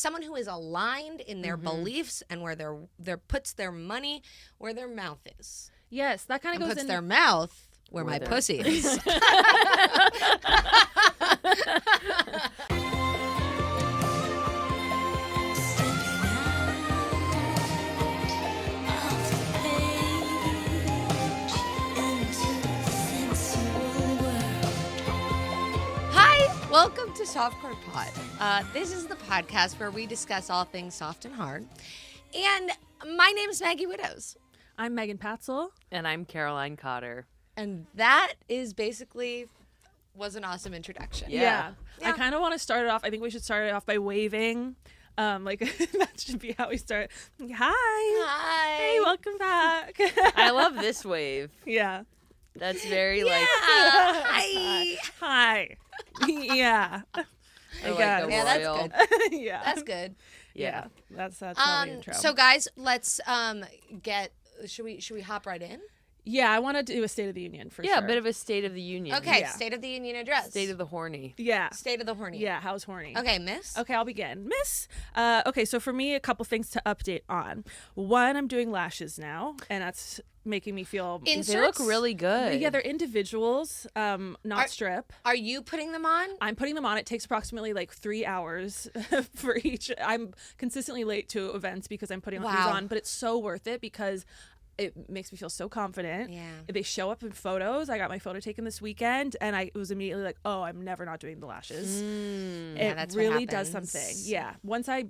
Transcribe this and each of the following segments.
someone who is aligned in their beliefs and where their puts their money where their mouth is. Yes, that kind of goes puts in their mouth where my pussy is. Welcome to Softcore Pod. This is the podcast where we discuss all things soft and hard. And my name is Maggie Widdoes. I'm Megan Patsel. And I'm Caroline Cotter. And that was an awesome introduction. Yeah. I kind of want to start it off. I think we should start it off by waving. That should be how we start. Hi. Hey, welcome back. I love this wave. Yeah. That's very Hi. Hi. Yeah. I like the that's royal. good. Yeah. That's good. Yeah. That's how the intro. So guys, let's should we hop right in? Yeah, I want to do a State of the Union for sure. Yeah, a bit of a State of the Union. Okay, Yeah. State of the Union address. State of the horny. Yeah. State of the horny. Yeah, how's horny? Okay, miss. Okay, I'll begin. Miss. Okay, so for me, a couple things to update on. One, I'm doing lashes now, and that's making me feel... They look really good. Yeah, they're individuals, not strip. Are you putting them on? I'm putting them on. It takes approximately 3 hours for each. I'm consistently late to events because I'm putting these on, but it's so worth it because it makes me feel so confident. Yeah. They show up in photos. I got my photo taken this weekend, and I was immediately like, oh, I'm never not doing the lashes. that's it what really does happens. something. Yeah. Once I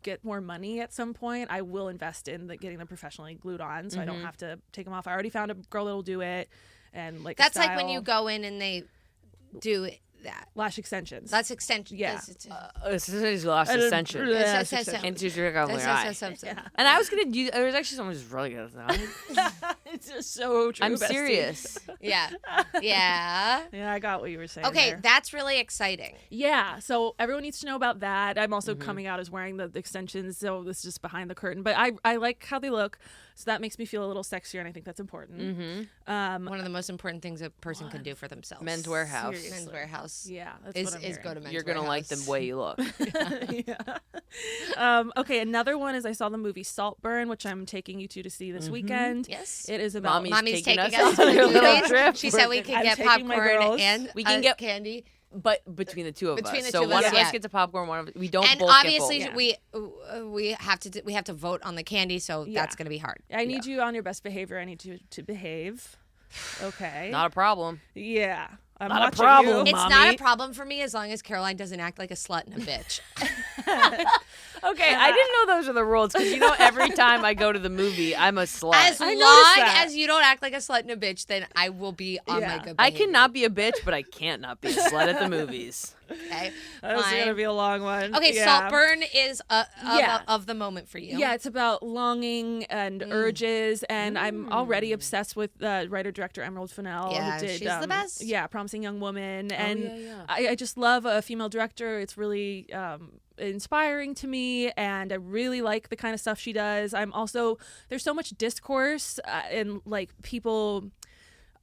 get more money at some point, I will invest in getting them professionally glued on so I don't have to take them off. I already found a girl that'll do it. And That's like when you go in and they do that. Lash extensions. That's extension. Yeah. This is last ascension. Into your eye. And I was going to do, there was actually someone who's really good at that. It's just so true. I'm bestie. serious. Yeah. Yeah. Yeah, I got what you were saying. Okay, there. that's really exciting. Yeah, so everyone needs to know about that. I'm also coming out as wearing the extensions, so this is just behind the curtain. But I like how they look, so that makes me feel a little sexier, and I think that's important. One of the most important things a person can do for themselves. Men's Warehouse. Seriously. Men's Warehouse. Yeah, that's what I'm is hearing. go to Men's You're going to like the way you look. Yeah. Okay, another one is I saw the movie Saltburn, which I'm taking you to see this weekend. Yes. It is about... Mommy's taking us on to a the little movies. trip. She said we could I'm get taking my popcorn girls. and We can get candy. But between the two of Between us. the So two of one us, of yeah. us gets a popcorn, one of us, we don't And both obviously get both. we have to vote on the candy, so that's going to be hard. I need you on your best behavior. I need you to behave. Okay. Not a problem. Yeah. I'm Not a watching problem. you. It's Mommy. not a problem for me as long as Caroline doesn't act like a slut and a bitch. Okay, I didn't know those are the rules because every time I go to the movie, I'm a slut. As I long noticed that. as you don't act like a slut and a bitch, then I will be on my good behavior. I cannot be a bitch, but I can't not be a slut at the movies. Okay, That's fine. going to be a long one. Okay, yeah. Saltburn is of the moment for you. Yeah, it's about longing and urges, and I'm already obsessed with writer-director Emerald Fennell. Yeah, who did, she's the best. Yeah, Promising Young Woman. And yeah. I just love a female director. It's really inspiring to me, and I really like the kind of stuff she does. There's so much discourse and people...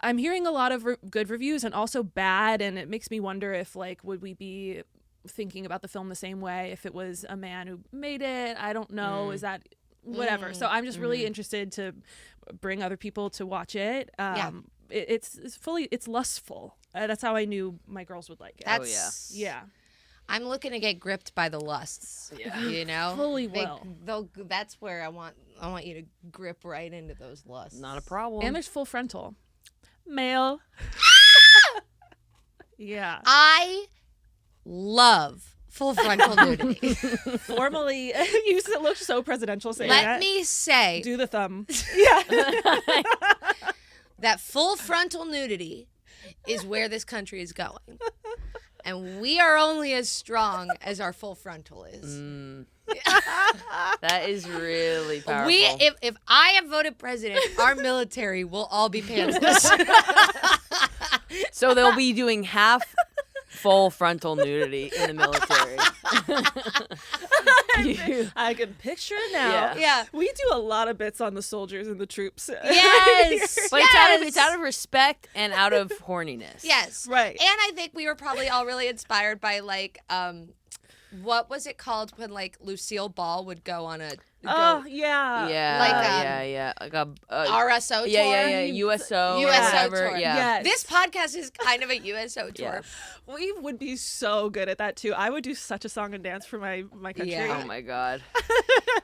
I'm hearing a lot of good reviews and also bad, and it makes me wonder if would we be thinking about the film the same way if it was a man who made it? I don't know. Is that whatever? So I'm just really interested to bring other people to watch it. It's lustful. That's how I knew my girls would like it. Yeah. I'm looking to get gripped by the lusts. Yeah. Fully will. That's where I want you to grip right into those lusts. Not a problem. And there's full frontal. Male. Yeah. I love full frontal nudity. Formally, you look so presidential saying Let that. me say Do the thumb. Yeah. that full frontal nudity is where this country is going. And we are only as strong as our full frontal is. That is really powerful. If I am voted president, our military will all be pantsless. So they'll be doing half full frontal nudity in the military. I can picture it now. Yeah. We do a lot of bits on the soldiers and the troops. Yes. But it's out of respect and out of horniness. Yes. Right. And I think we were probably all really inspired by what was it called when like Lucille Ball would go on a Oh yeah. Yeah. Like a RSO tour. Yeah. USO. USO tour. tour. Yeah. Yes. This podcast is kind of a USO tour. Yeah. We would be so good at that too. I would do such a song and dance for my country. Yeah. Oh my God.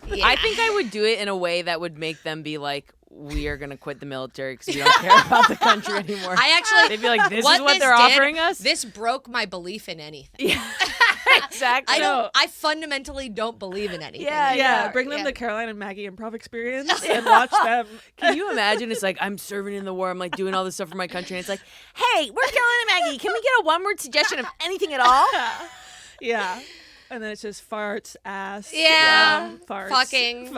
Yeah. I think I would do it in a way that would make them be like, we are gonna quit the military because we don't care about the country anymore. They'd be like, this is what they're offering us. This broke my belief in anything. Yeah. Exactly. I fundamentally don't believe in anything. Yeah. Bring them the Caroline and Maggie improv experience and watch them. Can you imagine? It's like, I'm serving in the war. I'm like doing all this stuff for my country. And it's like, hey, we're Caroline and Maggie. Can we get a one-word suggestion of anything at all? Yeah. And then it's just farts, ass. Yeah. Farts. Fucking.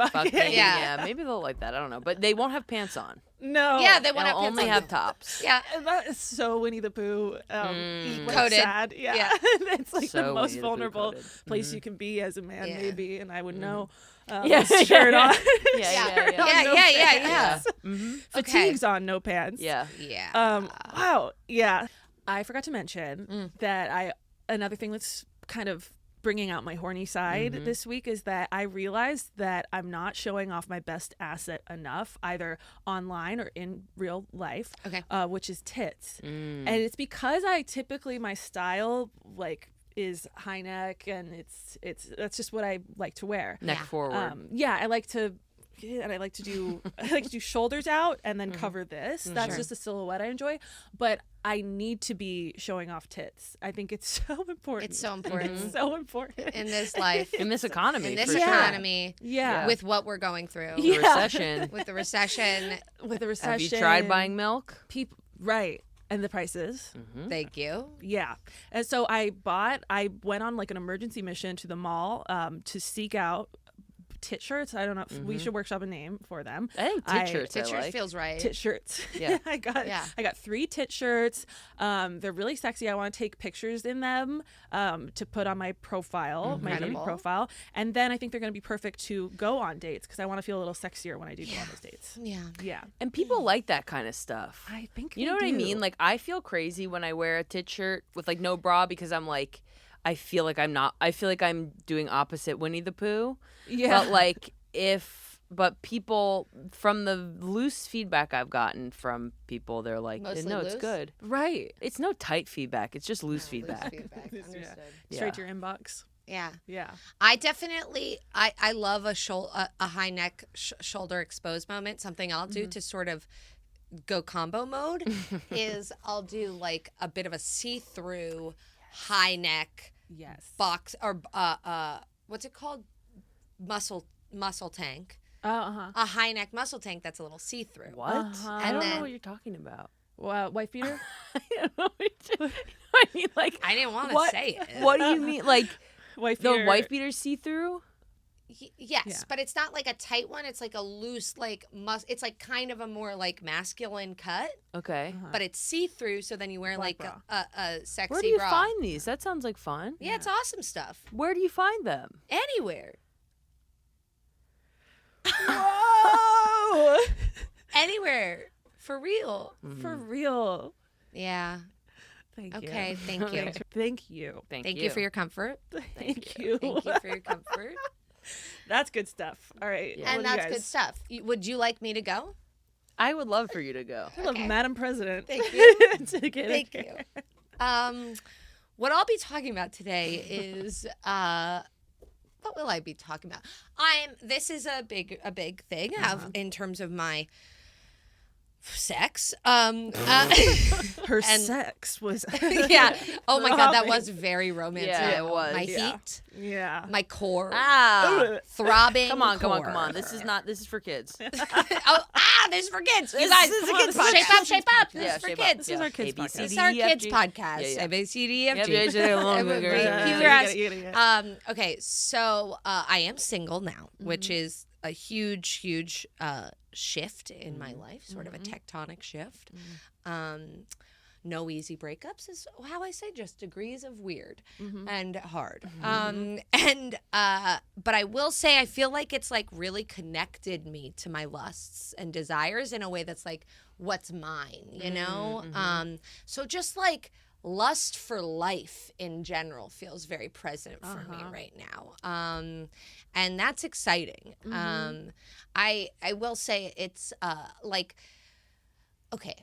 Yeah. Maybe they'll like that. I don't know. But they won't have pants on. No. Yeah, they want They'll to only have tops. Yeah. And that is so Winnie the Pooh. Coded. Sad. Yeah. It's like So the most Winnie the Pooh vulnerable coded. place you can be as a man, maybe, and I would know. Yeah. Shirt on. Yeah. Fatigues on, no pants. Yeah. Yeah. Wow. Yeah. I forgot to mention that another thing that's kind of bringing out my horny side this week is that I realized that I'm not showing off my best asset enough, either online or in real life, which is tits. And it's because my style is high neck, and that's just what I like to wear. Neck forward. I like to do shoulders out and then cover this. That's just a silhouette I enjoy, but I need to be showing off tits. I think it's so important. It's so important. It's so important In this life. In this economy. In this for sure. economy. Yeah. With what we're going through. The recession. With the recession. Have you tried buying milk? Right. And the prices. Thank you. Yeah. And so I went on like an emergency mission to the mall to seek out tit shirts. I don't know if we should workshop a name for them. I think tit shirts. Tit shirts feels right. Tit shirts. Yeah. I got 3 tit shirts. They're really sexy. I want to take pictures in them to put on my profile, my dating profile. And then I think they're going to be perfect to go on dates because I want to feel a little sexier when I do go on those dates. Yeah. Yeah. And people like that kind of stuff. I think you know what I mean? Like, I feel crazy when I wear a tit shirt with like no bra because I'm like, I feel like I'm doing opposite Winnie the Pooh. Yeah. But people, from the loose feedback I've gotten from people, they're like, Mostly no, loose? it's good. Right. It's no tight feedback. It's just loose feedback. Understood. Straight to your inbox. Yeah. Yeah. I definitely, I love a high neck shoulder exposed moment. Something I'll do to sort of go combo mode is I'll do like a bit of a see-through high neck box or what's it called? Muscle tank. A high neck muscle tank that's a little see-through. What? I don't know what you're talking about. Wife beater? I don't know what I mean, like, I didn't want to say it. What do you mean? Like, wife beater. the wife beater see-through? Yes, but it's not like a tight one. It's like a loose, like it's like kind of a more like masculine cut. Okay. But it's see-through, so then you wear Black like a sexy bra. Where do you find these? That sounds like fun. Yeah, it's awesome stuff. Where do you find them? Anywhere. Whoa! Anywhere. For real. For real. Yeah. Thank you. Okay, thank you. Thank you. Thank you for your comfort. Thank you. Thank you for your comfort. That's good stuff. All right. Yeah. And that's good stuff. Would you like me to go? I would love for you to go. I love Madam President. Thank you. Thank you. What I'll be talking about today is what will I be talking about? This is a big thing in terms of my sex. Her sex was yeah. Oh my God, that was very romantic. Yeah, it was. My heat. Yeah. My core. Throbbing. Throbbing. Come core. on. This is for kids. This is for kids. You guys, this is a kids podcast. Shape up. This is for kids. This is our kids podcast. This is our kids podcast. Yeah. ABCDEFG. Okay, so I am single now, which is a huge shift in my life, sort of a tectonic shift. No easy breakups is how I say, just degrees of weird and hard. But I will say I feel like it's like really connected me to my lusts and desires in a way that's like what's mine, you know? So just like lust for life in general feels very present for me right now. And that's exciting. I will say it's like, okay.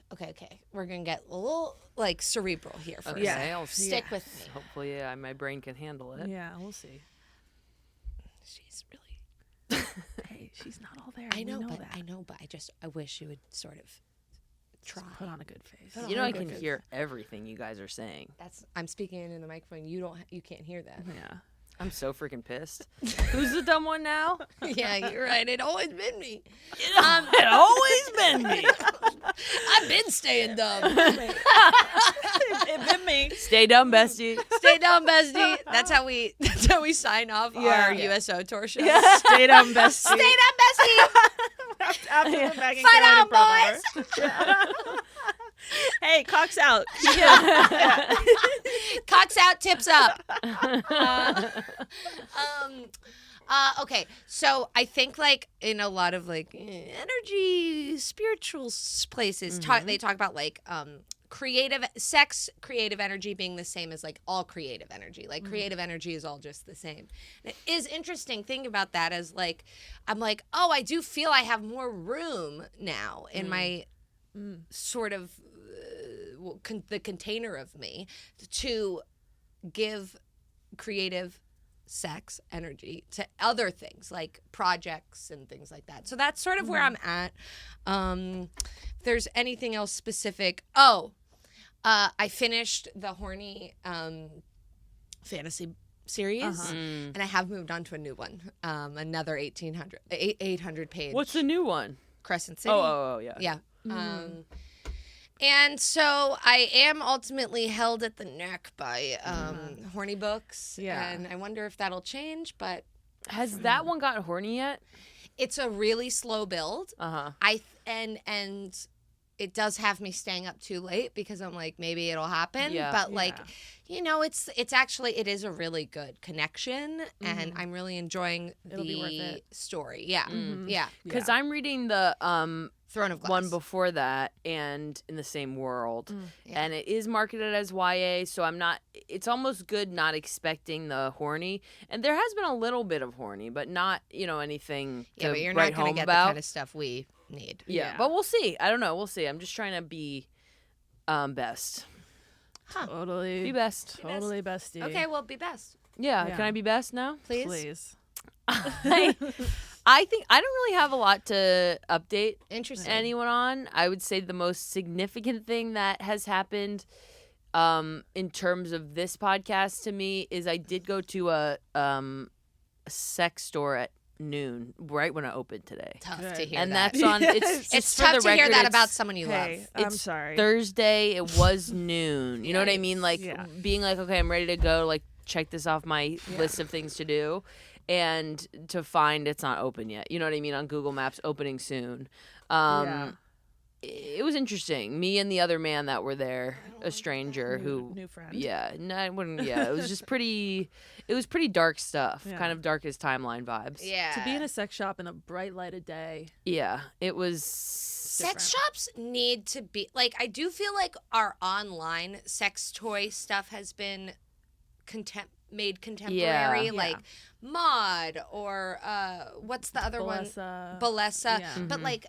We're going to get a little like cerebral here for a second. I'll Stick with me. Hopefully my brain can handle it. Yeah, we'll see. She's really... Hey, she's not all there. I know, we but that. I wish you would sort of try. Put on a good face. You know, I can hear everything you guys are saying. I'm speaking into the microphone. You can't hear that. Yeah. I'm so freaking pissed. Who's the dumb one now? Yeah, you're right. It always been me. It always been me. I've been staying dumb. It been me. Stay dumb, bestie. Stay dumb, bestie. That's how we sign off our USO tour show. Yeah. Stay dumb, bestie. Stay dumb, bestie. After the Maggie Fight on, Caroline boys. Hey, cocks out. Cocks out, tips up. Okay, so I think like in a lot of like energy, spiritual places, they talk about like creative energy being the same as like all creative energy. Like creative energy is all just the same. And it is interesting thinking about that as like, I'm like, oh, I do feel I have more room now in my sort of the container of me to give creative sex energy to other things like projects and things like that. So that's sort of where I'm at. If there's anything else specific, I finished the Horny fantasy series and I have moved on to a new one, another 800 page. What's the new one? Crescent City. Oh, yeah. Yeah. And so I am ultimately held at the neck by Horny Books. Yeah. And I wonder if that'll change, but Has that one got horny yet? it's a really slow build. Uh-huh. And it does have me staying up too late because I'm like, maybe it'll happen. Yeah. But like, you know, it's actually, it is a really good connection and I'm really enjoying It'll be worth the it. story. Yeah. Yeah. Because I'm reading the Throne of Glass. one before that and in the same world. And it is marketed as YA, so I'm not, it's almost good not expecting the horny. And there has been a little bit of horny, but not, you know, anything Yeah, to but you're write not going to home get about. the kind of stuff we need. Yeah, but we'll see. I don't know. We'll see. I'm just trying to be best. Totally. Be best. Totally bestie. Okay, well, be best. Yeah. Yeah. Can I be best now? Please. I think I don't really have a lot to update Interesting. anyone on. I would say the most significant thing that has happened in terms of this podcast to me is I did go to a sex store at noon right when I opened today. Tough Good. to hear And that. that's on it's It's for tough the to hear record, that it's about someone you Hey, love. I'm It's sorry. Thursday. It was noon. You know what I mean? Like Yeah. being like, okay, I'm ready to go. Like check this off my list of things to do, and to find it's not open yet. You know what I mean? On Google Maps, opening soon. Yeah. It was interesting. Me and the other man that were there, a stranger who, New friend. yeah, no, I wouldn't. Yeah, it was just pretty. It was pretty dark stuff. Yeah. Kind of darkest timeline vibes. Yeah. To be in a sex shop in a bright light of day. Yeah, it was. Sex shops need to be like, I do feel like our online sex toy stuff has been made contemporary, Yeah. like Mod or what's the other one? Balesa. Yeah. But like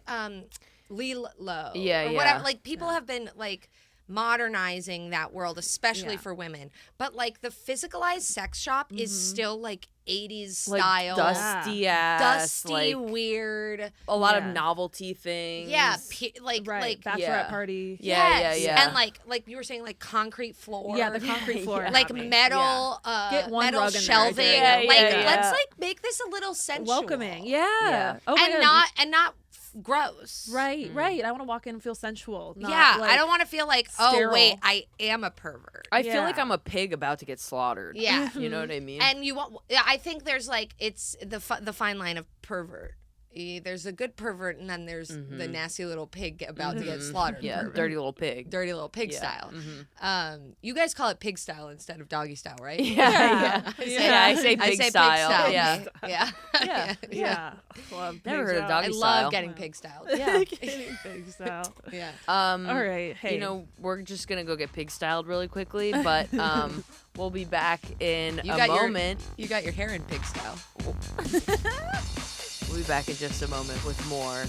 Lilo. Yeah, or yeah. whatever. Like people have been like modernizing that world, especially Yeah. for women. But like the physicalized sex shop is still like 80s Like style. dusty ass, Dusty, like weird. a lot of Yeah. novelty things. Yeah, like Right. Bachelorette Yeah. party. Yeah, yes. yeah. And like you were saying, like concrete floor. Yeah, the concrete floor. Yeah. like had me. metal, Get one metal rug in there, shelving. there you go. Like Yeah, let's yeah. like make this a little sensual, Welcoming. Yeah. Yeah. Oh my and God. not gross. Right, right. I want to walk in and feel sensual. Not Yeah, like, I don't want to feel like, oh sterile. wait, I am a pervert. I feel like Yeah. I'm a pig about to get slaughtered. Yeah. You know what I mean? And you want? Yeah, I think there's like it's the fine line of pervert. there's a good pervert, and then there's the nasty little pig about to get slaughtered. Yeah, pervert. dirty little pig. Dirty little pig style. You guys call it pig style instead of doggy style, right? Yeah. I say pig style. Yeah. Yeah. Love Never pig heard of style. doggy I style. love getting pig style. Yeah. Getting pig style. Yeah. All right. Hey. You know, we're just gonna go get pig styled really quickly, but we'll be back in a moment. You got your hair in pig style. We'll be back in just a moment with more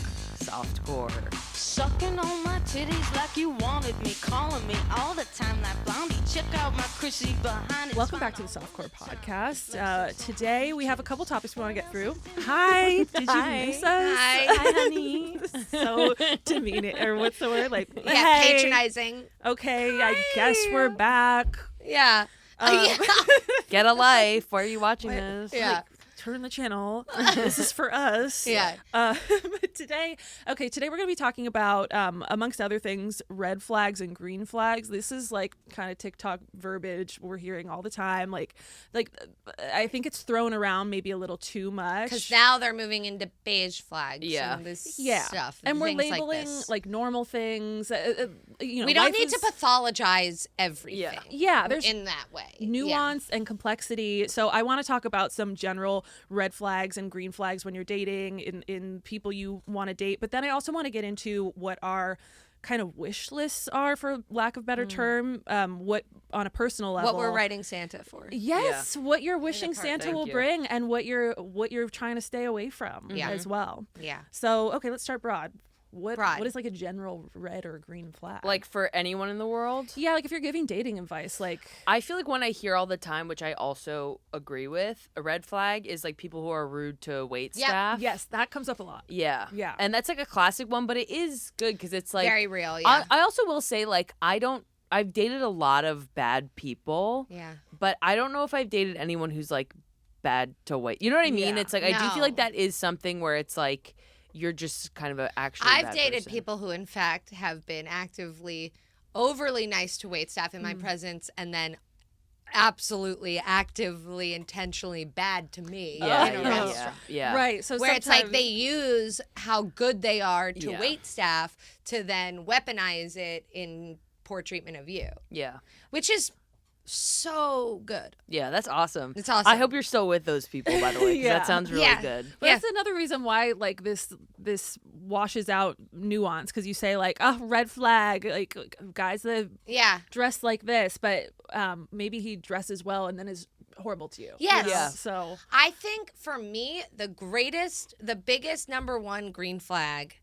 Softcore. Sucking on my titties like you wanted me, calling me all the time like Blondie. Check out my Chrissy behind it. Welcome back to the Softcore podcast. Today we have a couple topics we want to get through. Hi, did you miss us? Hi, honey. So demeaning, or what's the word? Like, Yeah, hey. patronizing. Okay, I guess we're back. Yeah. Get a life. Why are you watching this? Yeah. Turn the channel. This is for us. Yeah. But today we're going to be talking about, amongst other things, red flags and green flags. This is like kind of TikTok verbiage we're hearing all the time. Like I think it's thrown around maybe a little too much. Because now they're moving into beige flags. Yeah. And this Yeah. stuff. And we're things labeling like this. normal things. You know, we don't life need to is- pathologize everything. Yeah, there's in that way. nuance and complexity. So I want to talk about some general red flags and green flags when you're dating in people you want to date. But then I also want to get into what our kind of wish lists are, for lack of better term, what on a personal level. What we're writing Santa for. Yes, what you're wishing part. Santa Thank will you. bring, and what you're trying to stay away from as well. Yeah. So okay, let's start broad. What Broad. is like a general red or green flag? Like for anyone in the world? yeah, like if you're giving dating advice, like I feel like when I hear all the time, which I also agree with, a red flag is like people who are rude to wait Yeah. staff. yes, that comes up a lot. Yeah. Yeah. And that's like a classic one, but it is good because it's like Very real, yeah. I also will say, like, I've dated a lot of bad people, Yeah. but I don't know if I've dated anyone who's like bad to wait. You know what I mean? Yeah. It's like I do No. feel like that is something where it's like you're just kind of actually. I've dated people who, in fact, have been actively overly nice to waitstaff in my presence, and then absolutely, actively, intentionally bad to me Yeah, in a yeah, restaurant. yeah. Right. So Where it's like sometimes- they use how good they are to Yeah. wait staff to then weaponize it in poor treatment of you, Yeah. which is so good. Yeah, that's awesome. It's awesome. I hope you're still with those people, by the way, 'cause Yeah. that sounds really Yeah. good. But Yeah. that's another reason why like this washes out nuance, because you say like, oh, red flag, like guys that Yeah. dress like this, but maybe he dresses well and then is horrible to you. Yes. You know? Yeah. So I think for me, the biggest number one green flag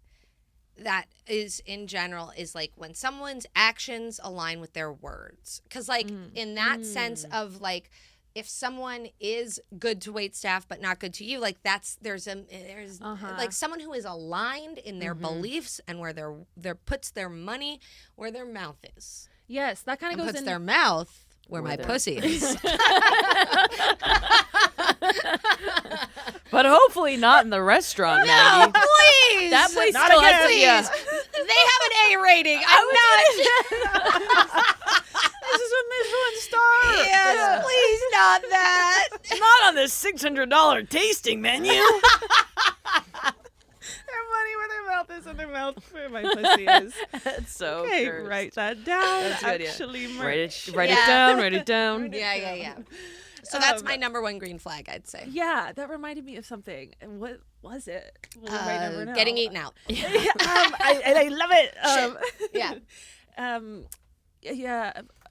that is in general is like when someone's actions align with their words. Because like in that sense of like, if someone is good to wait staff but not good to you, like there's like someone who is aligned in their beliefs and where their puts their money where their mouth is. yes, that kind And of goes puts in. their mouth where Where my their- pussy is. But hopefully not in the restaurant, Maggie. Please. That place Not still again. has Please. yeah. They have an A rating. I'm not. This is a Michelin star. Yes, please not that. Not on this $600 tasting menu. Their money where their mouth is and their mouth where my pussy is. That's so Okay, cursed. write that down. That's a good idea. Actually, Write it Yeah. down. Write it down. Yeah. So that's my number one green flag, I'd say. Yeah, that reminded me of something. And what was it? We might never know. Getting eaten out. I love it. Yeah.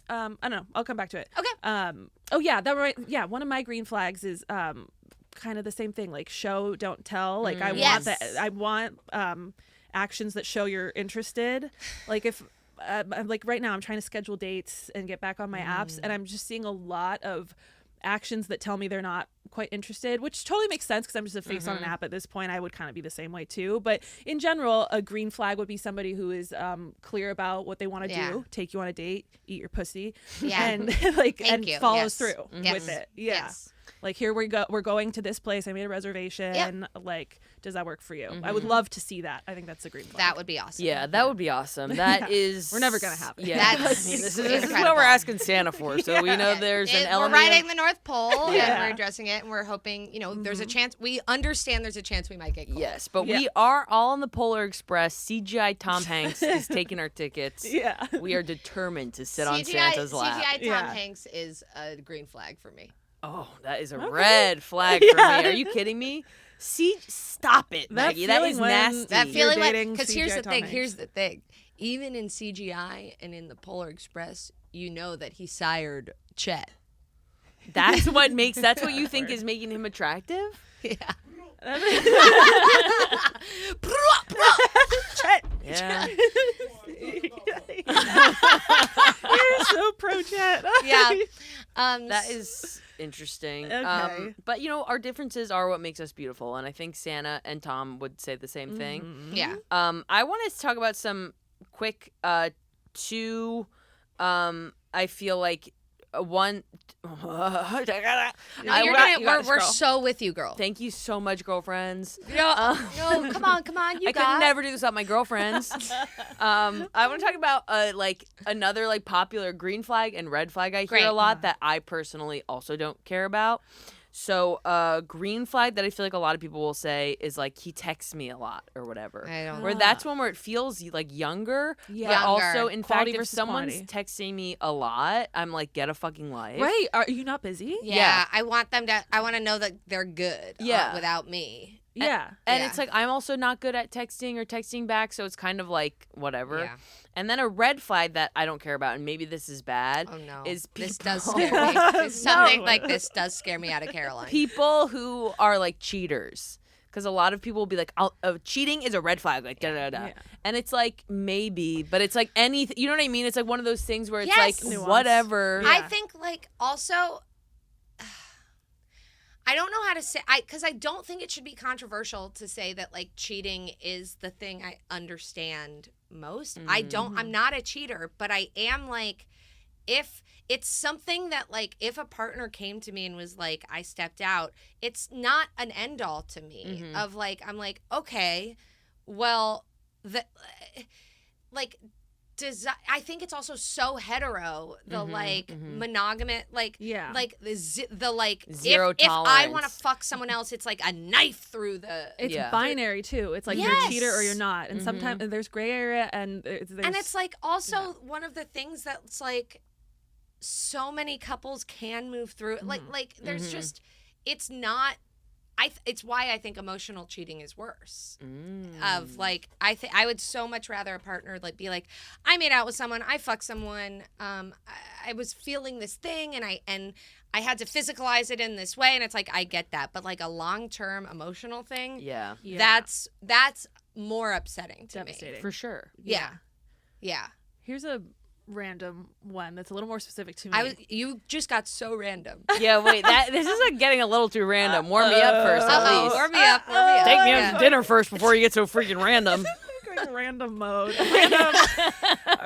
I don't know. I'll come back to it. Okay. One of my green flags is kind of the same thing, like show, don't tell. Like I Yes. want actions that show you're interested. Like if like right now I'm trying to schedule dates and get back on my apps, and I'm just seeing a lot of actions that tell me they're not quite interested, which totally makes sense because I'm just a face on an app at this point. I would kind of be the same way too. But in general, a green flag would be somebody who is clear about what they want to Yeah. do, take you on a date, eat your pussy, Yeah. and like Thank and you. follows Yes. through Yes. with it. Yeah. Yes. Like here we go. We're going to this place. I made a reservation. Yep. Like, does that work for you? I would love to see that. I think that's a green flag. That would be awesome. Yeah, that would be awesome. That is. We're never gonna have it. Yeah, That's I mean, this is what incredible. we're asking Santa for. So we know there's an We're element. riding the North Pole Yeah. and we're addressing it it, and we're hoping, there's a chance. We understand there's a chance we might get cold. Yes, but we are all on the Polar Express. CGI Tom Hanks is taking our tickets. Yeah. We are determined to sit on Santa's lap. CGI Tom Hanks is a green flag for me. Oh, that is a red flag for me. Are you kidding me? Stop it, Maggie. That is nasty. That feeling because here's the thing. Even in CGI and in the Polar Express, you know that he sired Chet. That's what you think is making him attractive? Yeah. Chet. Yeah. You're so pro Chet. Yeah. That is interesting. Okay. But our differences are what makes us beautiful, and I think Santa and Tom would say the same thing. Yeah. I wanted to talk about some quick two. I feel like one. We're girl. so with you, girl. Thank you so much, girlfriends. No, come on, you I could never do this without my girlfriends. I want to talk about another popular green flag and red flag I hear a lot that I personally also don't care about. So green flag that I feel like a lot of people will say is he texts me a lot or whatever. I don't know. Where that's one where it feels younger. Yeah. But also, in Quality fact, if versus someone's quantity. texting me a lot, I'm get a fucking life. Right? Are you not busy? Yeah, I want to know that they're good. Without me. Yeah. And it's I'm also not good at texting or texting back, so it's kind of whatever. Yeah. And then a red flag that I don't care about, and maybe this is bad. Oh no! Is this people- does scare me. Something like this does scare me out of Caroline. People who are cheaters, because a lot of people will be cheating is a red flag, da da da. Yeah. And it's maybe, but it's anything. You know what I mean? It's one of those things where it's Yes. Nuance. whatever. Yeah. I think also. I don't know how to say because I don't think it should be controversial to say that cheating is the thing I understand most. I'm not a cheater, but I am if it's something that if a partner came to me and was I stepped out, it's not an end all to me of I'm okay, well I think it's also so hetero the monogamous Zero if I want to tolerance. fuck someone else it's a knife through the It's Yeah. binary too. It's you're a cheater or you're not, and sometimes there's gray area, and there's and it's also one of the things that's so many couples can move through there's just it's not it's why I think emotional cheating is worse. Of I would so much rather a partner be I made out with someone, I fucked someone, I was feeling this thing, and I had to physicalize it in this way, and it's I get that, but a long-term emotional thing, Yeah, that's more upsetting to devastating. for sure. me. Yeah. Here's a random one that's a little more specific to me. You just got so random. Yeah, wait, this is getting a little too random. Warm me up first, at least. Warm me up. Take me out to dinner first before you get so freaking random. Going random mode.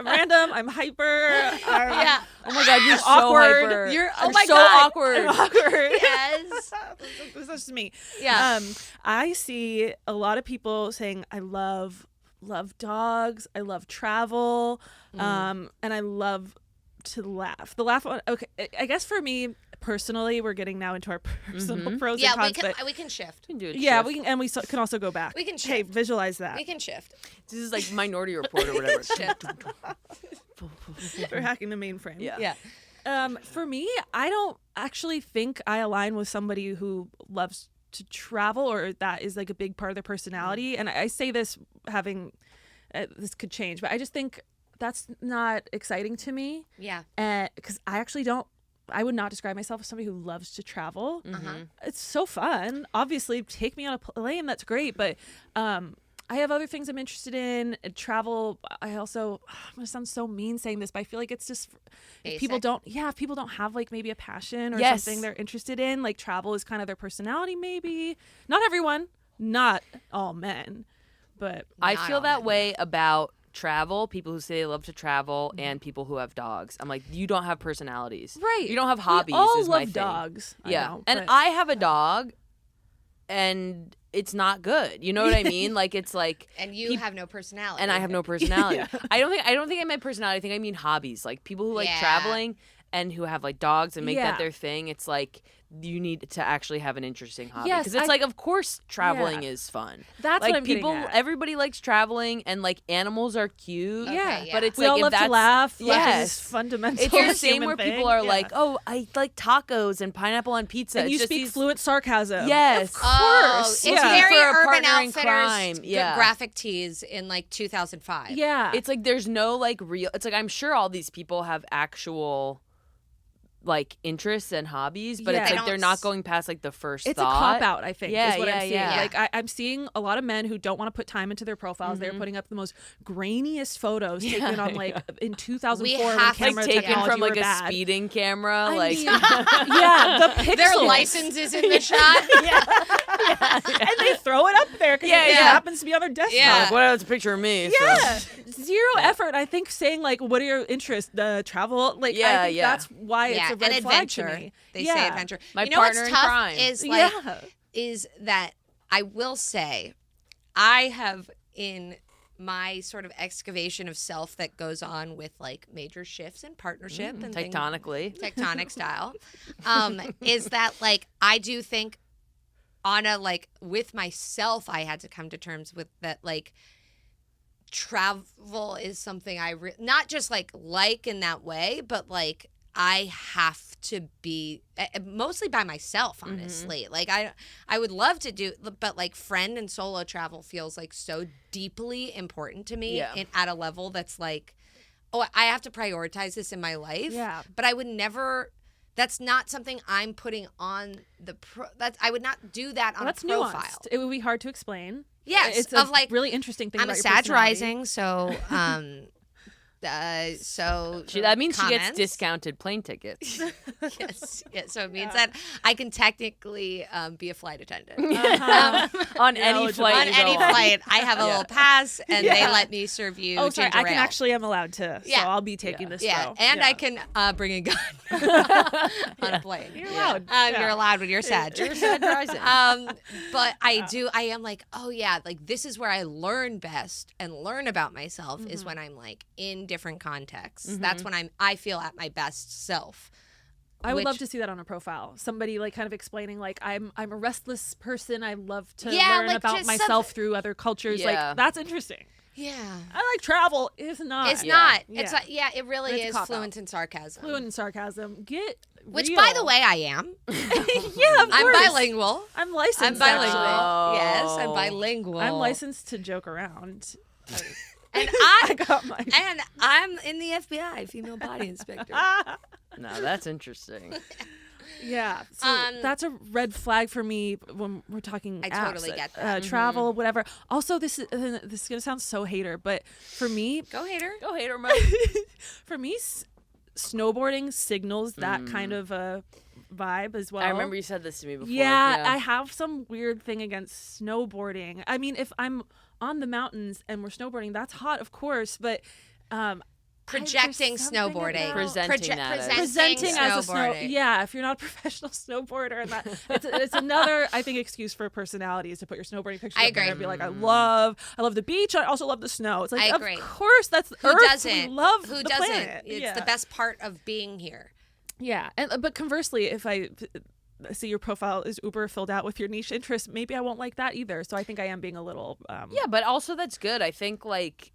Random. I'm hyper. Yeah. Oh my god, you're so awkward. hyper. You're so God. awkward. I'm awkward. Yes. This is just me. Yeah. I see a lot of people saying I love dogs, I love travel, and I love to laugh. The laugh one, okay, I guess for me personally, we're getting now into our personal pros and cons. We can shift. We can do it. Yeah, we can, and we can also go back. We can Hey, shift. visualize that. We can shift. This is Minority Report or whatever. We're hacking the mainframe. Yeah. For me, I don't actually think I align with somebody who loves to travel, or that is a big part of their personality. And I say this having this could change, but I just think that's not exciting to me. Yeah. Because I actually don't. I would not describe myself as somebody who loves to travel. It's so fun. Obviously, take me on a plane. That's great. But I have other things I'm interested in. Travel. I also, I'm going to sound so mean saying this, but I feel like it's just, if people don't have maybe a passion or something they're interested in, travel is kind of their personality maybe. Not everyone, not all men, but. I feel that way about travel, people who say they love to travel, and people who have dogs. I'm you don't have personalities. Right. You don't have hobbies. We all is my love thing. dogs. Yeah. I know, and but- I have a dog, and it's not good. You know what I mean? It's And you have no personality. and I have no personality. I don't think I meant personality. I think I mean hobbies. People who like Yeah. traveling and who have dogs and make Yeah. that their thing. It's you need to actually have an interesting hobby. Yes, Because it's like, of course, traveling Yeah. is fun. That's like what I'm getting people, at. everybody likes traveling, and like animals are cute. Yeah. Okay, But it's We like all if love that's to laugh. Laugh yes. is fundamental. It's the same human where thing. people are Yeah. like, oh, I like tacos and pineapple on pizza. and It's you just speak these- fluent sarcasm. Yes. Of Oh, course. it's yeah. very For a Urban partner in Outfitters crime, yeah. graphic tees in like 2005. Yeah. It's like there's no like real. It's like I'm sure all these people have actual like interests and hobbies, but Yeah. it's They like they're don't not s- going past like the first It's thought. a cop out, I think, Yeah, is what I'm yeah, seeing. yeah. Like I'm seeing a lot of men who don't want to put time into their profiles. They're putting up the most grainiest photos taken on like in 2004 We when have to camera Like taken technology from like were a bad. speeding camera, I like mean, yeah, the pixels. Their license is in the shot. and they throw it up there because Yeah, it yeah. happens to be on their desktop. Yeah. like, well, it's a picture of me. Yeah, So. zero effort. I think saying like, "What are your interests?" The travel, like, Yeah, I think yeah. that's why Yeah, it's a and red flag to adventure. me. They yeah. say adventure. My you know partner what's in tough crime. is like Yeah, is that I will say I have in my sort of excavation of self that goes on with like major shifts in partnership and things- Tectonically. tectonic style is that like I do think on a like with myself I had to come to terms with that like travel is something I not just like in that way but like I have to be mostly by myself honestly. Like I would love to do but like friend and solo travel feels like so deeply important to me Yeah. at a level that's like oh, I have to prioritize this in my life. Yeah. But I would never. That's not something I'm putting on the. I would not do that on well, that's a profile. nuanced. It would be hard to explain. Yes, it's a of like really interesting thing. I'm a about your Sag personality. rising, so so That means she gets comments. discounted plane tickets. Yes, so it means that I can technically be a flight attendant. On any flight. On you any go on. flight, I have a little pass, and they let me serve you. Oh, sorry. ginger I can ale. actually am allowed to. Yeah. So I'll be taking this. Yeah, row. and Yeah. I can bring a gun on a plane. You're allowed. You're Yeah. allowed when you're sad. You're Sag rising. But I am like, oh yeah, like this is where I learn best and learn about myself is when I'm like in different contexts. That's when I feel at my best self. I would love which- to see that on a profile. Somebody like kind of explaining like I'm a restless person. I love to Yeah, learn like, about just myself through other cultures. Yeah. Like that's interesting. Yeah. I like travel. It's not. It's not. Yeah. It's like, yeah, it really It's a is cop-out. fluent in sarcasm. Fluent in sarcasm. Get Which, real. by the way, I am. yeah, of I'm course. bilingual. I'm licensed. I'm bilingual. actually. Yes, I'm Oh. bilingual. I'm licensed to joke around. And I got my. and I'm in the FBI, female body inspector. No, that's interesting. Yeah, so that's a red flag for me when we're talking. I apps, totally get that. Travel, whatever. Also, this is gonna sound so hater, but for me, Go hater. Go hater mode. for me, snowboarding signals that kind of a vibe as well. I remember you said this to me before. Yeah, I have some weird thing against snowboarding. I mean, if I'm on the mountains and we're snowboarding, that's hot, of course, but Projecting there's something snowboarding. about- Presenting that as- presenting as a snow. snowboarding. Yeah, if you're not a professional snowboarder, and that it's another I think excuse for personality is to put your snowboarding pictures I up there agree. and be like, I love the beach. I also love the snow. It's like, I of agree. course, that's Who Earth. doesn't? We love Who the doesn't? planet. It's Yeah. the best part of being here. Yeah, and but conversely, if I see your profile is uber filled out with your niche interests, maybe I won't like that either. So I think I am being a little Yeah, but also that's good. I think like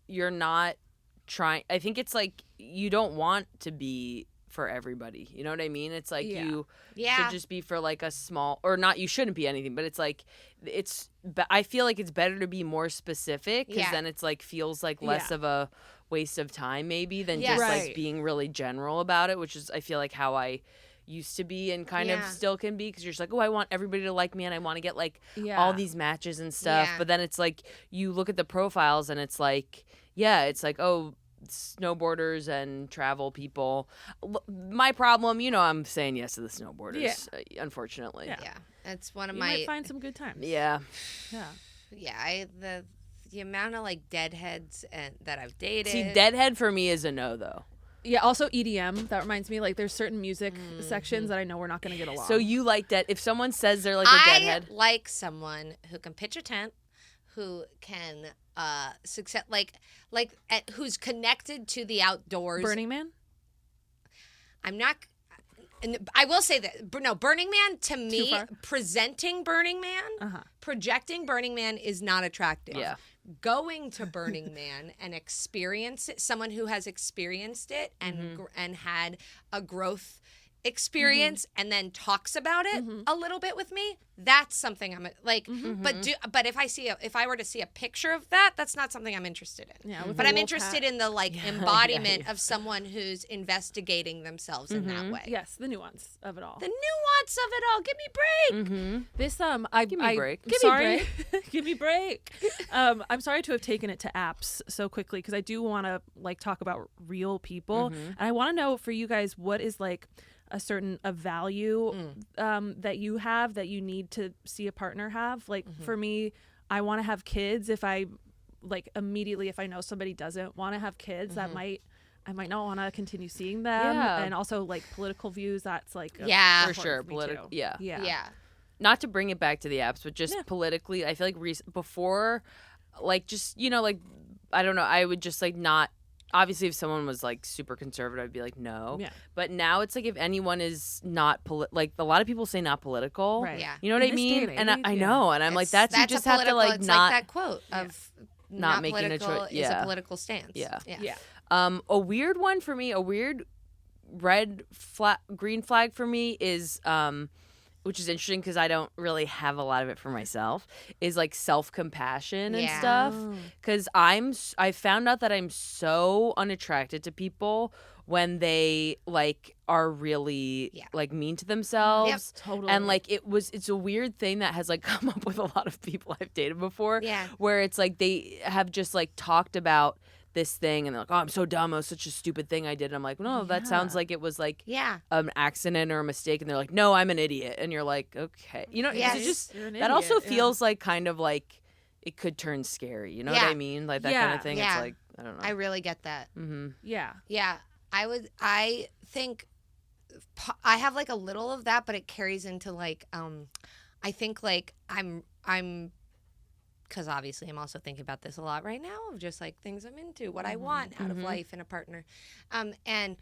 you're not trying. I think it's like you don't want to be for everybody. You know what I mean? It's like Yeah. you Yeah. should just be for like a small or not. You shouldn't be anything, but it's like it's. I feel like it's better to be more specific because Yeah. then it's like feels like less Yeah. of a waste of time maybe than Yes. just Right. like being really general about it, which is I feel like how I used to be and kind of Yeah. still can be because you're just like, oh, I want everybody to like me and I want to get like Yeah. all these matches and stuff. Yeah. But then it's like you look at the profiles and it's like, yeah, it's like, oh, snowboarders and travel people. My problem, I'm saying yes to the snowboarders, unfortunately. Yeah. Yeah. That's one of you my might find some good times. Yeah. Yeah. the amount of like deadheads and that I've dated. See, deadhead for me is a no, though. Yeah, also EDM. That reminds me, like, there's certain music sections that I know we're not going to get along. So you like that? If someone says they're like a I deadhead, like someone who can pitch a tent, who can success who's connected to the outdoors. Burning Man? I'm not. And I will say that no, Burning Man to me, far? presenting Burning Man, projecting Burning Man is not attractive. Yeah. Going to Burning Man and experience it, someone who has experienced it and had a growth experience and then talks about it a little bit with me, that's something I'm like. But if I were to see a picture of that, that's not something I'm interested in. Yeah, with but a I'm wolf interested hat. in the like embodiment of someone who's investigating themselves in that way. Yes, the nuance of it all. The nuance of it all. Give me break. This Give me a break. Give me break. Give me break. I'm sorry to have taken it to apps so quickly because I do want to like talk about real people, and I want to know for you guys what is like a value that you have that you need to see a partner have. Like for me, I want to have kids. If I like immediately, if I know somebody doesn't want to have kids, I might not want to continue seeing them. Yeah. And also like political views. That's like Yeah. For sure. Political. Yeah. Yeah. Not to bring it back to the apps, but just politically, I feel like before, like just, like, I don't know, I would just like not, obviously if someone was like super conservative, I'd be like, no. Yeah. But now it's like if anyone is not, like a lot of people say not political. Right. Yeah. You know what In I this day mean? and And I age, know. And I'm like, that's you just a have to political, like it's not. like that quote of Not making a political choice. is Yeah. a political stance. Yeah. Yeah. A weird one for me, a weird green flag for me is, which is interesting because I don't really have a lot of it for myself, is like self-compassion and Yeah. stuff. Because I found out that I'm so unattracted to people when they like are really like mean to themselves. Yep. Totally. And like it's a weird thing that has like come up with a lot of people I've dated before. Yeah. Where it's like they have just like talked about this thing and they're like, oh, I'm so dumb, it was such a stupid thing I did. And I'm like, no, that sounds like it was like Yeah. an accident or a mistake. And they're like, no, I'm an idiot. And you're like, okay, Yes. it just You're an that also idiot, yeah. feels like kind of like it could turn scary. You know what Yeah. I mean? Like that kind Yeah. of thing. Yeah. It's like I don't know. I really get that. Yeah. Yeah. I think I have like a little of that, but it carries into like I think like I'm because obviously I'm also thinking about this a lot right now of just like things I'm into, what I want out of life and a partner, and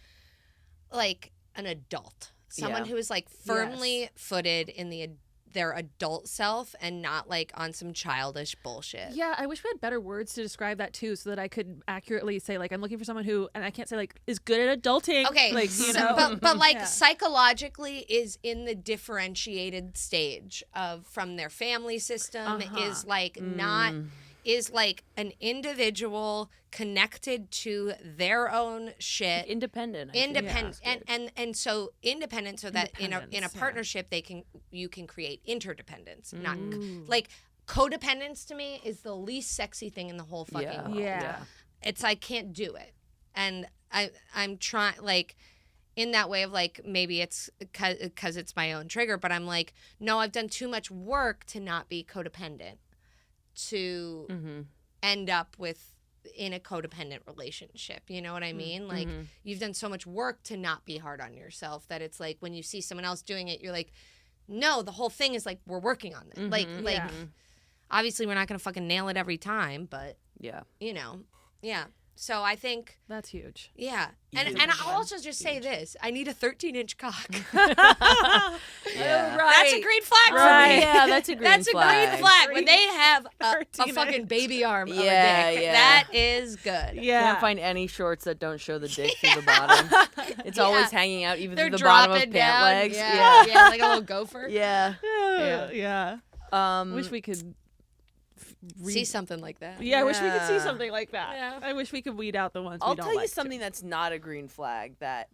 like an adult, someone Yeah. who is like firmly footed in their adult self and not like on some childish bullshit. Yeah, I wish we had better words to describe that too, so that I could accurately say like I'm looking for someone who, and I can't say like is good at adulting. Okay, like you know, but like Yeah. psychologically is in the differentiated stage of from their family system is like not is like an individual connected to their own shit. Independent. I think. Independent Yeah, that's good. and so independent so that in a Independence, yeah. partnership you can create interdependence, not like codependence. To me is the least sexy thing in the whole fucking Yeah. world. Yeah. It's I can't do it, and I'm trying like in that way of like maybe it's because it's my own trigger, but I'm like, no, I've done too much work to not be codependent to end up with in a codependent relationship. You know what I mean? Like you've done so much work to not be hard on yourself that it's like when you see someone else doing it, you're like, no, the whole thing is like we're working on this. Like obviously we're not gonna fucking nail it every time, but Yeah. you know, yeah. So I think That's huge. yeah. And I'll also just say this. I need a 13-inch cock. Yeah. That's a green flag for Right. me. Yeah, that's a green That's flag. a green flag. When they have a 13 fucking inch. baby arm of a Yeah, dick, yeah. that is good. Yeah. Can't find any shorts that don't show the dick through the bottom. It's always hanging out even They're through the bottom of dropping pant down. legs. Yeah, like a little gopher. Yeah. Yeah. Yeah. Wish we could See something like that. Yeah, I wish we could see Yeah. something like that. Yeah. I wish we could weed out the ones I'll we don't tell you like something that's not a green flag that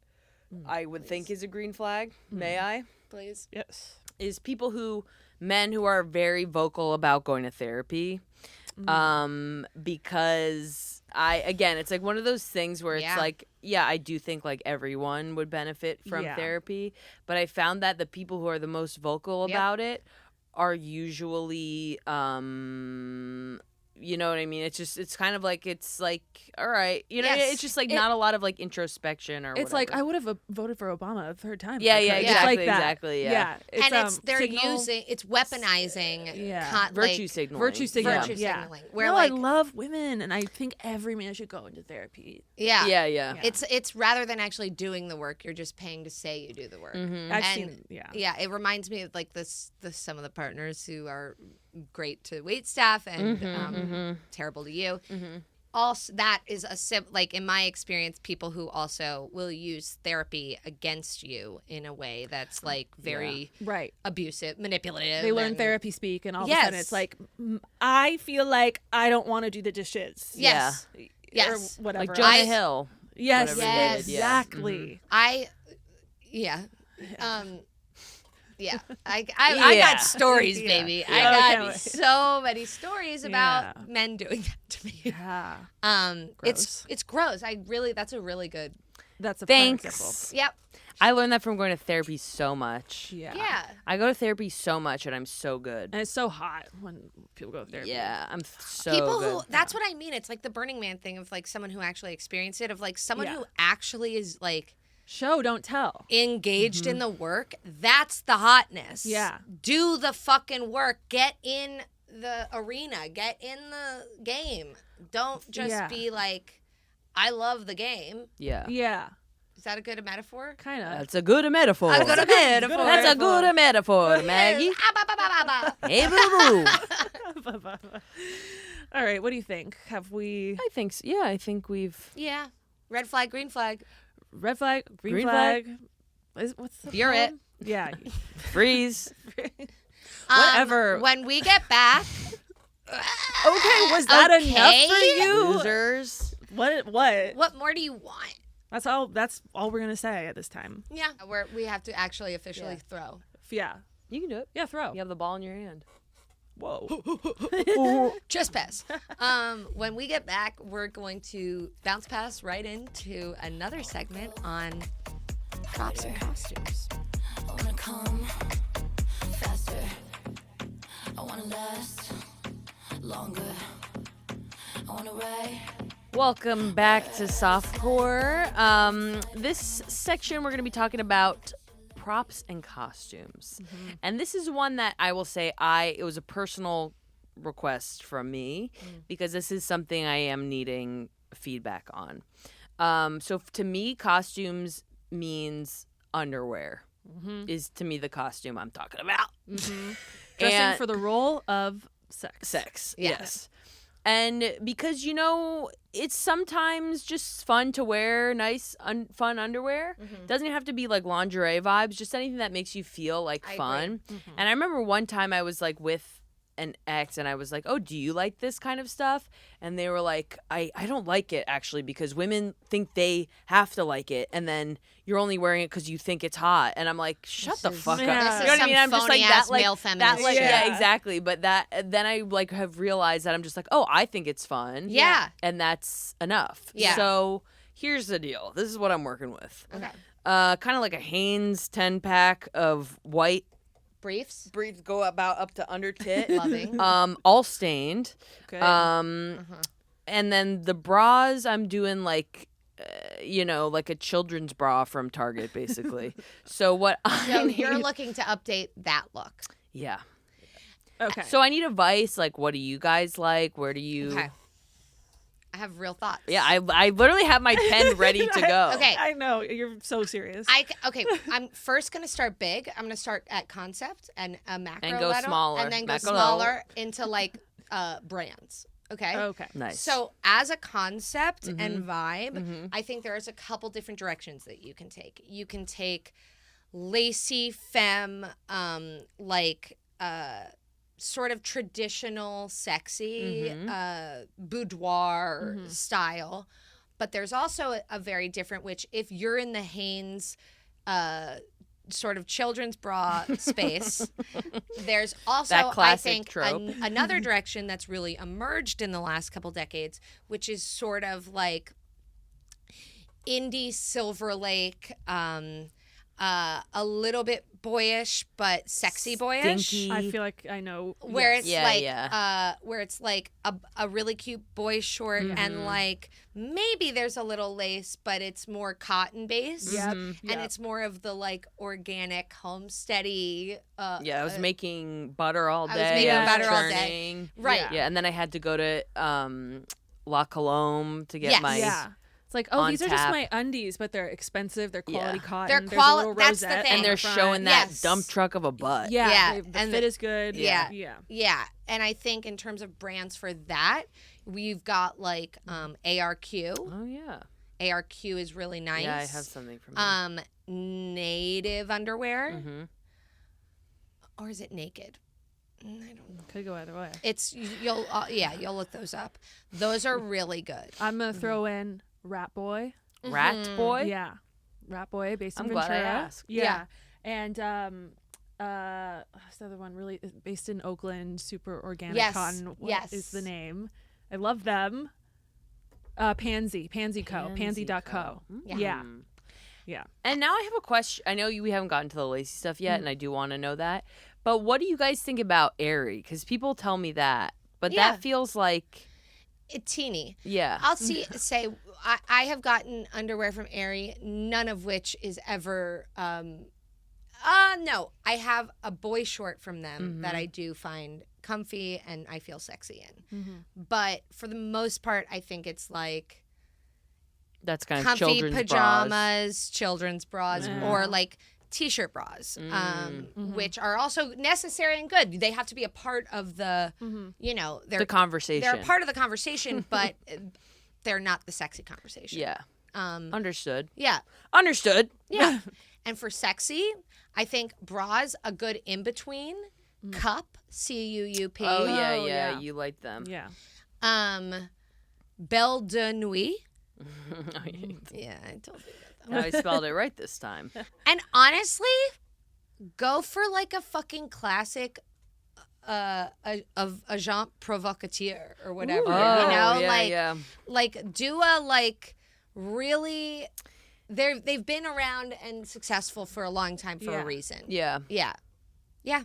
I would think is a green flag. May I? Please. Yes. Is men who are very vocal about going to therapy. Because it's like one of those things where it's Yeah. like, yeah, I do think like everyone would benefit from Yeah. therapy, but I found that the people who are the most vocal Yep. about it are usually You know what I mean? It's kind of like, it's like, all right. You know, Yes. it's just like not a lot of like introspection or It's whatever. like I would have voted for Obama a third time. Yeah, if I yeah, could. exactly, It's like that. exactly, yeah. It's, And they're signal- it's weaponizing virtue like, signaling. virtue signaling. Virtue yeah. signaling. Where No, like I love women, and I think every man should go into therapy. yeah. Yeah. It's rather than actually doing the work, you're just paying to say you do the work. I've And seen, it reminds me of like some of the partners who are great to wait staff and terrible to you. Also, that is like in my experience, people who also will use therapy against you in a way that's like very right. abusive, manipulative. They learn and- therapy speak, and all of a Yes. sudden it's like, I feel like I don't want to do the dishes. Yes. Yeah. Yes. Or whatever. Like Jonah Hill. Yes. whatever they did, yeah. Exactly. Yeah, I Yeah. got stories, Yeah. baby. Yeah. I got Okay. so many stories about Yeah. men doing that to me. Yeah. It's gross. That's a really good. That's a prime example. Thanks. Yep. I learned that from going to therapy so much. Yeah. I go to therapy so much, and I'm so good. And it's so hot when people go to therapy. Yeah, I'm so People good. who that's what I mean. It's like the Burning Man thing of like someone who actually experienced it, of like someone Yeah. who actually is like Show, don't tell. engaged in the work. That's the hotness. Yeah. Do the fucking work. Get in the arena. Get in the game. Don't just Yeah. be like, I love the game. Yeah. Yeah. Is that a good metaphor? Kind of. That's a good metaphor. A good metaphor. That's a good metaphor, Maggie. Ah, ba, ba, ba, ba, ba. Hey, boo boo. All right. What do you think? Have we I think so. Yeah, I think we've. Yeah. Red flag, green flag. red flag, green, Green flag? What's the You're it. poem? Yeah. Freeze. Whatever. When we get back. Okay. Was that enough for you? Losers. What? What more do you want? That's all we're gonna say at this time. Yeah. We have to actually officially throw. Yeah. You can do it. Yeah. Throw. You have the ball in your hand. Whoa. Just pass. When we get back, we're going to bounce pass right into another segment on props and costumes. I wanna come faster. I wanna last longer. I wanna ride. Welcome back to Softcore. This section we're going to be talking about props and costumes. And this is one that I will say it was a personal request from me because this is something I am needing feedback on. So to me, costumes means underwear is to me the costume I'm talking about. Dressing for the role of sex. Yes. And because, it's sometimes just fun to wear nice, fun underwear. Doesn't even have to be like lingerie vibes, just anything that makes you feel like fun. And I remember one time I was like with an ex and I was like, oh, do you like this kind of stuff? And they were like, I don't like it actually because women think they have to like it. And then you're only wearing it because you think it's hot. And I'm like, shut the fuck up. Yeah. This is You know what I some mean? I'm just like phony-ass that, like male feminist that, shit. yeah, exactly. But then I like have realized that I'm just like, oh, I think it's fun. Yeah. And that's enough. Yeah. So here's the deal. This is what I'm working with. Okay. Kind of like a Hanes 10-pack of white Briefs. briefs go about up to under tit. Loving. All stained. Okay. And then the bras I'm doing like like a children's bra from Target, basically. So what So I need, you're looking to update that look. yeah. Okay. So I need advice. Like, what do you guys like? Where do you? Okay. I have real thoughts. Yeah, I literally have my pen ready to go. Okay. I know you're so serious. I'm first going to start big. I'm going to start at concept and a macro And go level, smaller. and then go Macro. smaller into like brands. Okay. Okay. Nice. So as a concept and vibe, I think there's a couple different directions that you can take. You can take lacy femme, sort of traditional, sexy, boudoir style. But there's also a very different, which if you're in the Hanes sort of children's bra space, there's also, That I classic think, trope. another direction that's really emerged in the last couple decades, which is sort of like indie Silver Lake, a little bit boyish but sexy boyish. Stinky. I feel like I know. Where it's Yeah, like yeah. where it's like a really cute boy short and like maybe there's a little lace, but it's more cotton based. Yep. And Yep. it's more of the like organic homesteady Yeah, I was making butter all day. I was making butter all day. churning. right. Yeah. Yeah, and then I had to go to La Colombe to get Yes. my Yeah. It's like, oh, on these are just tap. my undies, but they're expensive. They're quality Yeah. cotton. They're There's a little that's the rosette thing. on and the they're front. showing that Yes. dump truck of a butt. Yeah, Yeah, the and fit is good. yeah. yeah. Yeah, and I think in terms of brands for that, we've got like ARQ. Oh yeah. ARQ is really nice. Yeah, I have something from them. Native underwear, Mm-hmm. or is it naked? I don't know. Could go either way. It's you'll look those up. Those are really good. I'm gonna throw in Rat Boy. Rat Boy. Yeah, Rat Boy based in I'm glad I Ventura. asked. Yeah. And what's the other one? Really based in Oakland, super organic Yes, cotton. What yes. is the name? I love them. Pansy Co. Pansy.co. Yeah. Mm. Yeah. And now I have a question. I know we haven't gotten to the lacy stuff yet, and I do want to know that. But what do you guys think about airy? Because people tell me that, but Yeah. that feels like, Teeny. yeah. I'll say I have gotten underwear from Aerie, none of which is ever. No, I have a boy short from them that I do find comfy and I feel sexy in. But for the most part, I think it's like That's kind of comfy children's pajamas, bras. children's bras, Yeah. or like t-shirt bras, which are also necessary and good. They have to be a part of the, you know, The conversation. they're a part of the conversation, but they're not the sexy conversation. Yeah. Understood. Yeah. Understood. Yeah. And for sexy, I think bras a good in between. Cup, CUUP. Oh, yeah, Oh, yeah. yeah. You like them. Yeah. Belle de nuit. Oh, Yeah, I told you about that. I spelled it right this time. And honestly, go for like a fucking classic of agent provocateur or whatever. Ooh, you yeah. know, yeah. like do a like really. They've been around and successful for a long time for Yeah. a reason. Yeah. Yeah.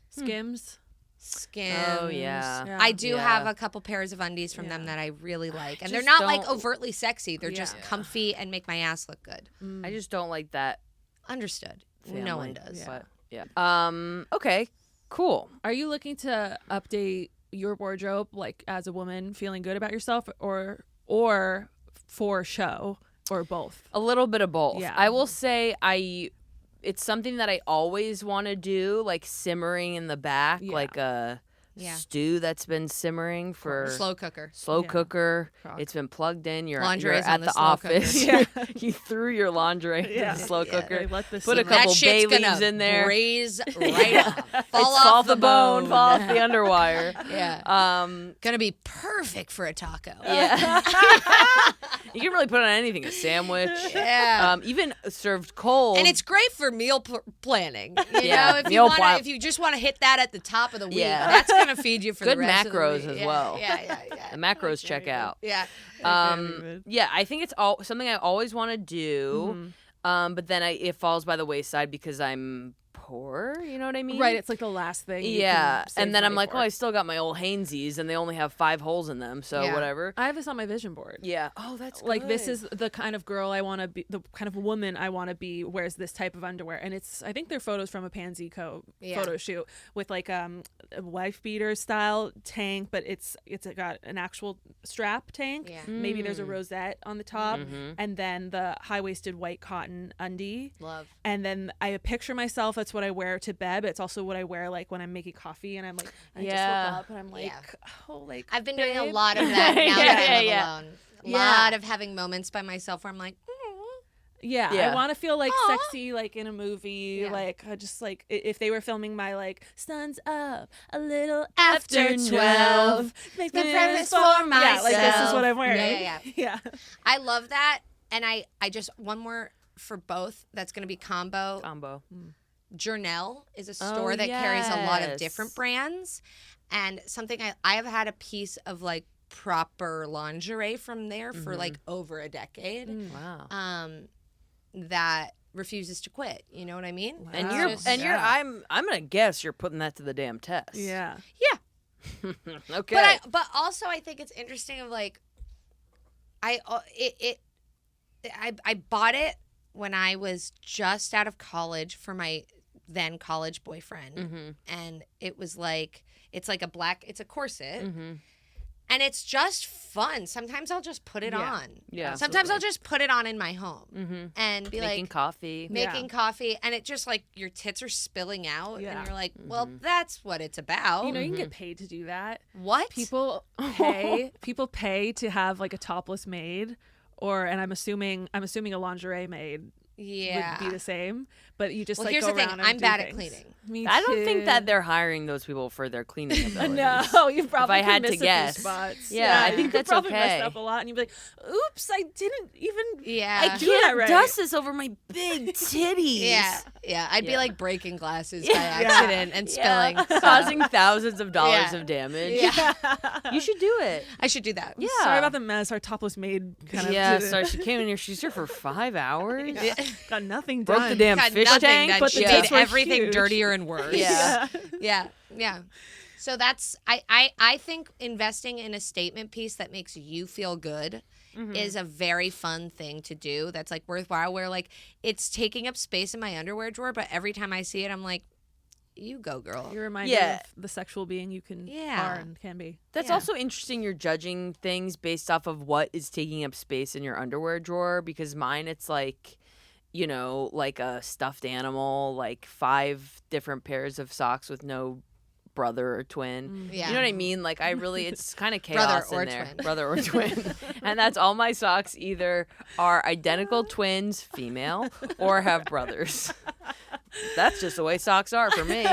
Skims. Skims. Oh, yeah. Yeah. I do Yeah. have a couple pairs of undies from them Yeah. that I really like. And just they're not like don't- overtly sexy. They're just Yeah. comfy and make my ass look good. I just don't like that Understood. family. No one does. But, yeah. Okay. Cool. Are you looking to update your wardrobe, like as a woman, feeling good about yourself, or for show, or both? A little bit of both. Yeah. I will say it's something that I always want to do, like simmering in the back, Yeah. like a Yeah. stew that's been simmering for Slow cooker. slow Yeah. cooker. Crock. It's been plugged in. You're Lingerie is at on the the slow office. cooker. You threw your laundry in Yeah. the slow Yeah. cooker. Let this Put a simmer. couple That shit's bay leaves gonna in there. braise right off. Fall It's off the bone. fall off the underwire. Yeah. Gonna be perfect for a taco. Yeah. You can really put it on anything, a sandwich. Yeah. Even served cold. And it's great for meal planning. You Yeah, know, if meal if you just want to hit that at the top of the week, Yeah. that's gonna feed you for Good the rest of the macros week. as Yeah, well. Yeah. the macros check out. Yeah. Yeah, I think it's something I always want to do. But then it falls by the wayside because I'm poor. You know what I mean? Right, it's like the last thing. you Yeah, can save and then I'm money like, for. oh, I still got my old Hainsies, and they only have 5 holes in them, so Yeah. whatever. I have this on my vision board. Yeah. Oh, that's Like this good. is the kind of girl I want to be, the kind of woman I want to be, wears this type of underwear. And it's, I think they're photos from a Pansy Co. Yeah. photo shoot with like a wife beater style tank, but it's got an actual strap tank. Yeah. Maybe there's a rosette on the top, Mm-hmm. and then the high-waisted white cotton undie. Love. And then I picture myself, that's what I wear to bed, but it's also what I wear like when I'm making coffee and I'm like, I just Yeah. woke up and I'm like, Yeah. oh, like I've been doing a babe. lot of that now that I live Yeah. alone. A Yeah. lot of having moments by myself where I'm like, Yeah, Yeah. I want to feel like Aw. sexy, like in a movie. Yeah. Like I just like if they were filming my like sun's up a little After after 12, 12, make the me breakfast fall- for Yeah, like this is myself. what I'm wearing. Yeah. yeah. I love that. And I just, one more for both that's going to be combo. combo. Journal is a store that carries a lot of different brands. And something I have had a piece of like proper lingerie from there for like over a decade. Wow. That refuses to quit. You know what I mean? Wow. And It's you're just- and you're I'm gonna guess you're putting that to the damn test. Yeah. yeah. Okay. But also I think it's interesting of like I bought it when I was just out of college for my then college boyfriend, and it was like it's like it's a corset. And it's just fun. Sometimes I'll just put it on. Yeah, Sometimes I'll just put it on in my home and be making coffee. making coffee, and it just like your tits are spilling out, Yeah. and you're like, well, that's what it's about. You know, you can get paid to do that. What? People pay to have like a topless maid, and I'm assuming a lingerie maid Yeah. would be the same. But you just Well, like here's go the thing. around and I'm do bad at things. cleaning. Me I don't think too. that they're hiring those people for their cleaning abilities. No, you probably I had could to miss a few guess. spots. Yeah, I you think could that's probably okay. mess up a lot, and you'd be like, "Oops, I didn't even." Yeah. I do that can't right. dust this over my big titties. Yeah. I'd be Yeah. like breaking glasses by accident and spilling. Yeah. Causing thousands of dollars Yeah. of damage. Yeah. You should do it. I should do that. Yeah. Sorry about the mess. Our topless maid kind of Yeah, did it. so she came in here. She's here for 5 hours. got nothing Broke done. the damn Got fish nothing tank. done. but She the made tits were everything huge. dirtier and worse. Yeah. Yeah. So that's I think investing in a statement piece that makes you feel good is a very fun thing to do. That's like worthwhile. Where like it's taking up space in my underwear drawer, but every time I see it, I'm like, you go, girl. You're reminded Yeah. of the sexual being you can Yeah. are and can be. That's Yeah. also interesting. You're judging things based off of what is taking up space in your underwear drawer. Because mine, it's like, you know, like a stuffed animal, like 5 different pairs of socks with no brother or twin. Yeah. You know what I mean? Like I really, it's kind of Brother chaos or in there. twin. Brother or twin. And that's all my socks either are identical twins, female, or have brothers. That's just the way socks are for me.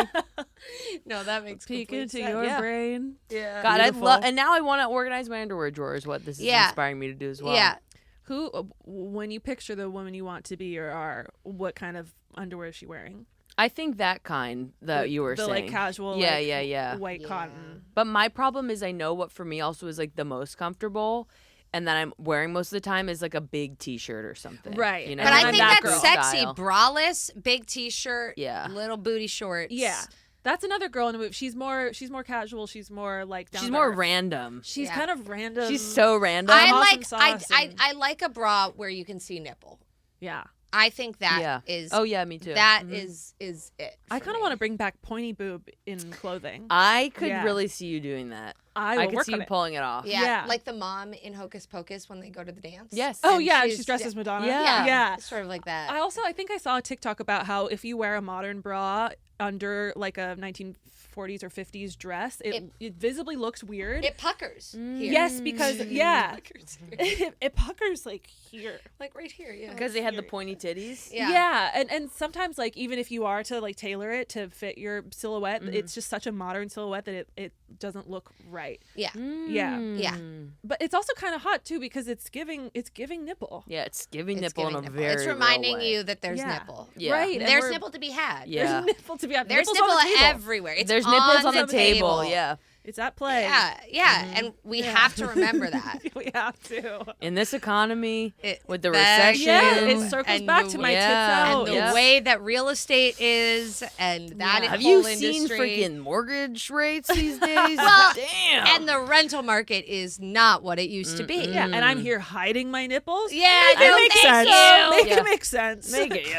No, that makes Peek complete into sense. your Yeah. brain. Yeah. God, I Beautiful. love, and now I want to organize my underwear drawer. Is what this is Yeah. inspiring me to do as well. Yeah. Who, when you picture the woman you want to be or are, what kind of underwear is she wearing? I think that kind that you were the saying. like casual, Yeah, like, yeah. white Yeah. cotton. But my problem is I know what for me also is like the most comfortable and that I'm wearing most of the time is like a big t-shirt or something. Right. You know? But And I I'm think that that's girl. sexy. Style. Braless, big t-shirt, Yeah. little booty shorts. Yeah, that's another girl in the movie. She's more casual. She's more like down She's to more earth. random. She's Yeah. kind of random. She's so random. I awesome like sauce and- I like a bra where you can see nipple. yeah. I think that yeah. is Oh yeah, me too. that Mhm. is it. I for kind of me. want to bring back pointy boob in clothing. I could Yeah. really see you doing that. I I will could work see on you it. pulling it off. Yeah, Yeah. like the mom in Hocus Pocus when they go to the dance. Yes. Oh And yeah, she's dressed as Madonna. Yeah. yeah. sort of like that. I think I saw a TikTok about how if you wear a modern bra under like a 1940s or 50s dress, it visibly looks weird. It puckers. Here. Yes, because yeah, Puckers here. it puckers like here. Like right here. Yeah. Because they had the pointy titties. Yeah. and sometimes like even if you are to like tailor it to fit your silhouette, it's just such a modern silhouette that it doesn't look right. Yeah. Yeah. Yeah. But it's also kind of hot too because it's giving nivple. Yeah, it's giving It's nipple giving in a nipple. very It's real reminding way. you that there's Yeah. nipple. Yeah. Right. and There's we're- nipple to be had. Yeah. There's nipple to be had. There's nipples on nipple the table. everywhere. It's There's nipples on the the table. Yeah. It's at play. Yeah. And we have to remember that. We have to. In this economy, with the that- recession, Yeah, it circles and back the- to my yeah, tits out. And the Yep. way that real estate is, and that Yeah. have whole you seen industry. freaking mortgage rates these days? Well, damn. And the rental market is not what it used to be. Yeah, and I'm here hiding my nipples. Yeah, Make I it don't make think sense. so. Make Yeah. it make sense.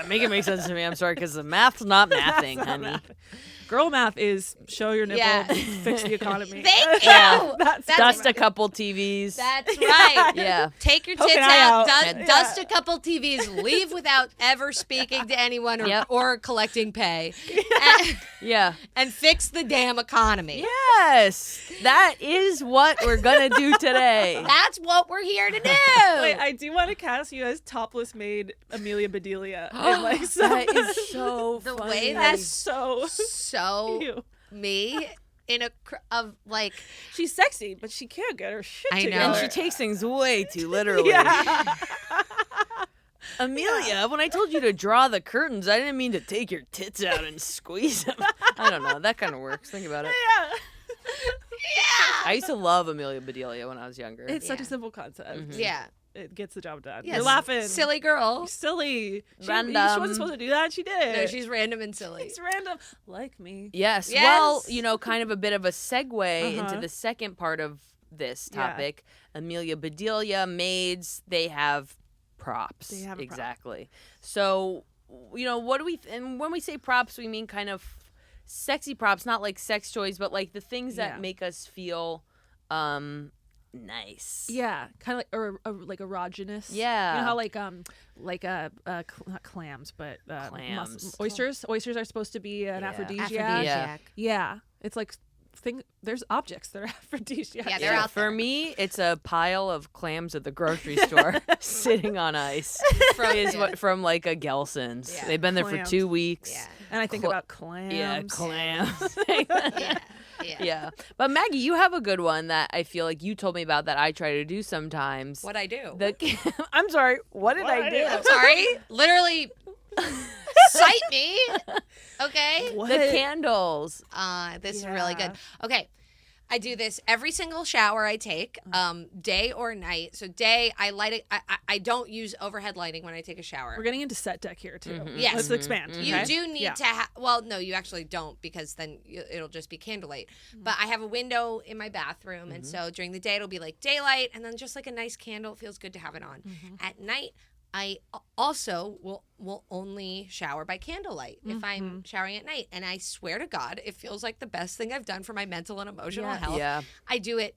make it make sense to me. I'm sorry, because the math's not mathing, honey. Girl math is show your nipple, Yeah. fix the economy. Thank you. Yeah. That's Dust a couple TVs. That's right. Yeah. Take your Poke tits an eye out, out. dust a couple TVs, leave without ever speaking to anyone or, Yep. or collecting pay, Yeah. and fix the damn economy. Yes. That is what we're gonna do today. That's what we're here to do. Wait, I do want to cast you as topless maid Amelia Bedelia. in like some, That is so The funny. way that's that's so so cute. me in a of like She's sexy, but she can't get her shit I know. together. And she takes things way too literally. yeah. Amelia, when I told you to draw the curtains, I didn't mean to take your tits out and squeeze them. I don't know. That kind of works. Think about it. I used to love Amelia Bedelia when I was younger. It's such Yeah. a simple concept. yeah. it gets the job done. Yes. You're laughing. Silly girl. Silly. She Random. wasn't supposed to do that. She did it. No, she's random and silly. It's random. Like me. Yes. Yes. Well, kind of a bit of a segue into Uh-huh. the second part of this Yeah. topic. Amelia Bedelia, maids, they have props. They have a prop. Exactly. So, what do we, and when we say props, we mean kind of sexy props, not like sex toys, but like the things that Yeah. make us feel nice. Yeah, kind of like erogenous. Yeah. You know how not clams, but Clams. oysters. Oysters are supposed to be an Yeah. aphrodisiac. Aphrodisiac. Yeah, it's like there's objects that are aphrodisiac. Yeah, they're out For me, it's a pile of clams at the grocery store sitting on ice. From like a Gelson's. Yeah. They've been there Clams. for 2 weeks. Yeah. And I think about clams. Yeah, clams. Yeah. Yeah. But Maggie, you have a good one that I feel like you told me about that I try to do sometimes. What I do? I'm sorry. What did I do? I'm sorry. Literally, cite me. Okay. What? The candles. This is really good. Yeah. Okay. I do this every single shower I take, day or night. So day, I light it. I don't use overhead lighting when I take a shower. We're getting into set deck here too. Yes. Let's expand. You okay? do need Yeah. to have, well, no, you actually don't, because then it'll just be candlelight. But I have a window in my bathroom, and so during the day it'll be like daylight, and then just like a nice candle. It feels good to have it on. At night, I also will only shower by candlelight if I'm showering at night. And I swear to God, it feels like the best thing I've done for my mental and emotional Yes. health. Yeah. I do it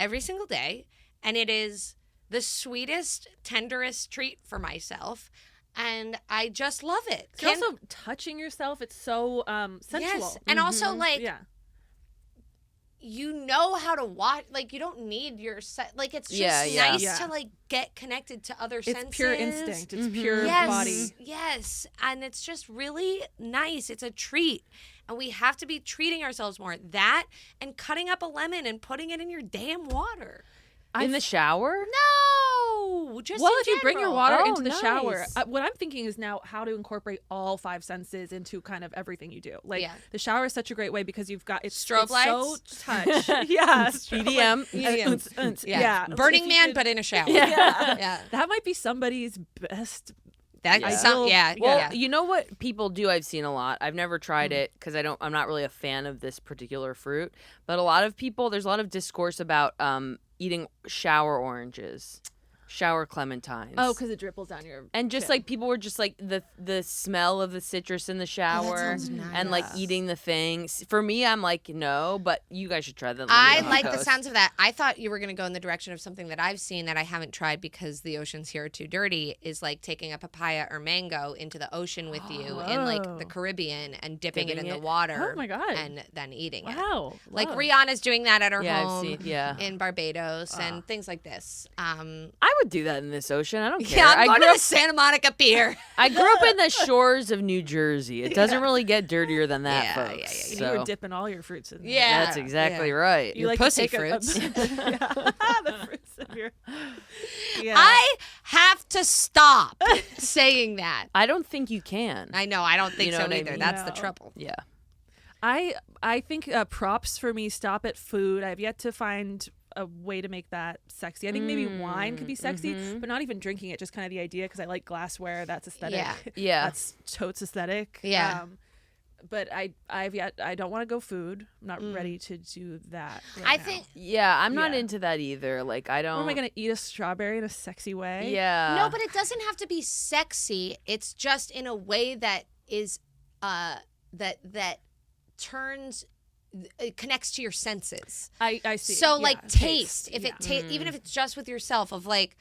every single day, and it is the sweetest, tenderest treat for myself. And I just love it. You're also touching yourself. It's so sensual. Yes, and also like Yeah. you know how to watch. Like you don't need your like it's just Yeah. nice Yeah. to like get connected to other It's senses. pure instinct. It's pure Yes, body. yes, and it's just really nice. It's a treat, and we have to be treating ourselves more. That and cutting up a lemon and putting it in your damn water. In the shower? No, just Well, in if you bring your general. water Oh, into the shower, nice. what I'm thinking is now how to incorporate all 5 senses into kind of everything you do. Like Yeah. the shower is such a great way because you've got Strobe it's so lights? touch. Yeah, EDM. Yeah, Burning If you Man, could- but in a shower. Yeah. yeah. That might be somebody's best. That Yeah. yeah. Well, yeah. you know what people do? I've seen a lot. I've never tried it because I'm not really a fan of this particular fruit. But a lot of people, there's a lot of discourse about eating shower oranges, shower clementines. Oh, because it dripples down your. And just like people were just like the smell of the citrus in the shower sounds and like eating the things. For me, I'm like no, but you guys should try that. I like the sounds of that. I thought you were going to go in the direction of something that I've seen that I haven't tried because the oceans here are too dirty, is like taking a papaya or mango into the ocean with you in like the Whoa. Caribbean and dipping it in Dipping the it. water. Oh my God. And then eating it. Wow. Like love. Rihanna's doing that at her Yeah, I've home seen- yeah. in Barbados and things like this. I would do that in this ocean. I don't care. Yeah, I'm I going grew to up. the Santa Monica Pier. I grew up in the shores of New Jersey. It doesn't really get dirtier than that, Yeah, folks. yeah, yeah, You So were dipping all your fruits in there. Yeah. that's exactly right. You like pussy to take fruits. yeah. The fruits of your. Yeah. I have to stop saying that. I don't think you can. I know. I don't think You know so what I either. mean? That's the No. trouble. Yeah. I think props for me stop at food. I've yet to find a way to make that sexy. I think maybe wine could be sexy, but not even drinking it. Just kind of the idea because I like glassware. That's aesthetic. Yeah. Yeah. That's totes aesthetic. Yeah. But I don't want to go food. I'm not ready to do that. Right I now. think Yeah, I'm not Yeah. into that either. Like I don't. Or am I gonna eat a strawberry in a sexy way? Yeah. no, but it doesn't have to be sexy. It's just in a way that is that turns it connects to your senses. I see. So Yeah, like taste, if yeah. it even if it's just with yourself, of like,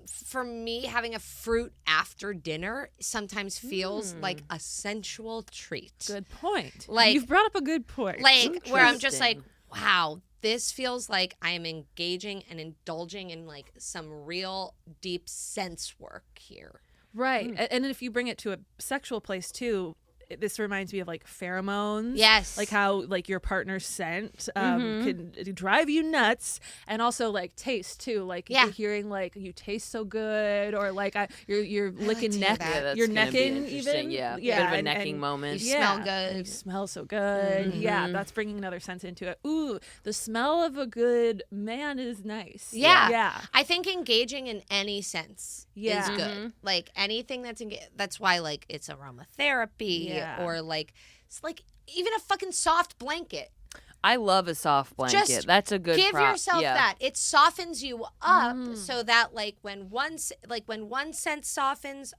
for me, having a fruit after dinner sometimes feels like a sensual treat. Good point. Like- You've brought up a good point. Like where I'm just like, Interesting. wow, this feels like I am engaging and indulging in like some real deep sense work here. Right. And if you bring it to a sexual place too, this reminds me of like pheromones. Yes. Like how like your partner's scent can drive you nuts, and also like taste too. Like hearing like you taste so good, or like you're licking neck, that's you're gonna be necking interesting. even. Yeah, yeah, bit of a and- necking and moment. You smell good. You smell so good. Yeah, that's bringing another sense into it. Ooh, the smell of a good man is nice. Yeah. Yeah. I think engaging in any sense is good. Like anything that's why like it's aromatherapy or like it's like even a fucking soft blanket. I love a soft blanket. Just That's a good give prop. yourself yeah. that. It softens you up so that like when one scent softens,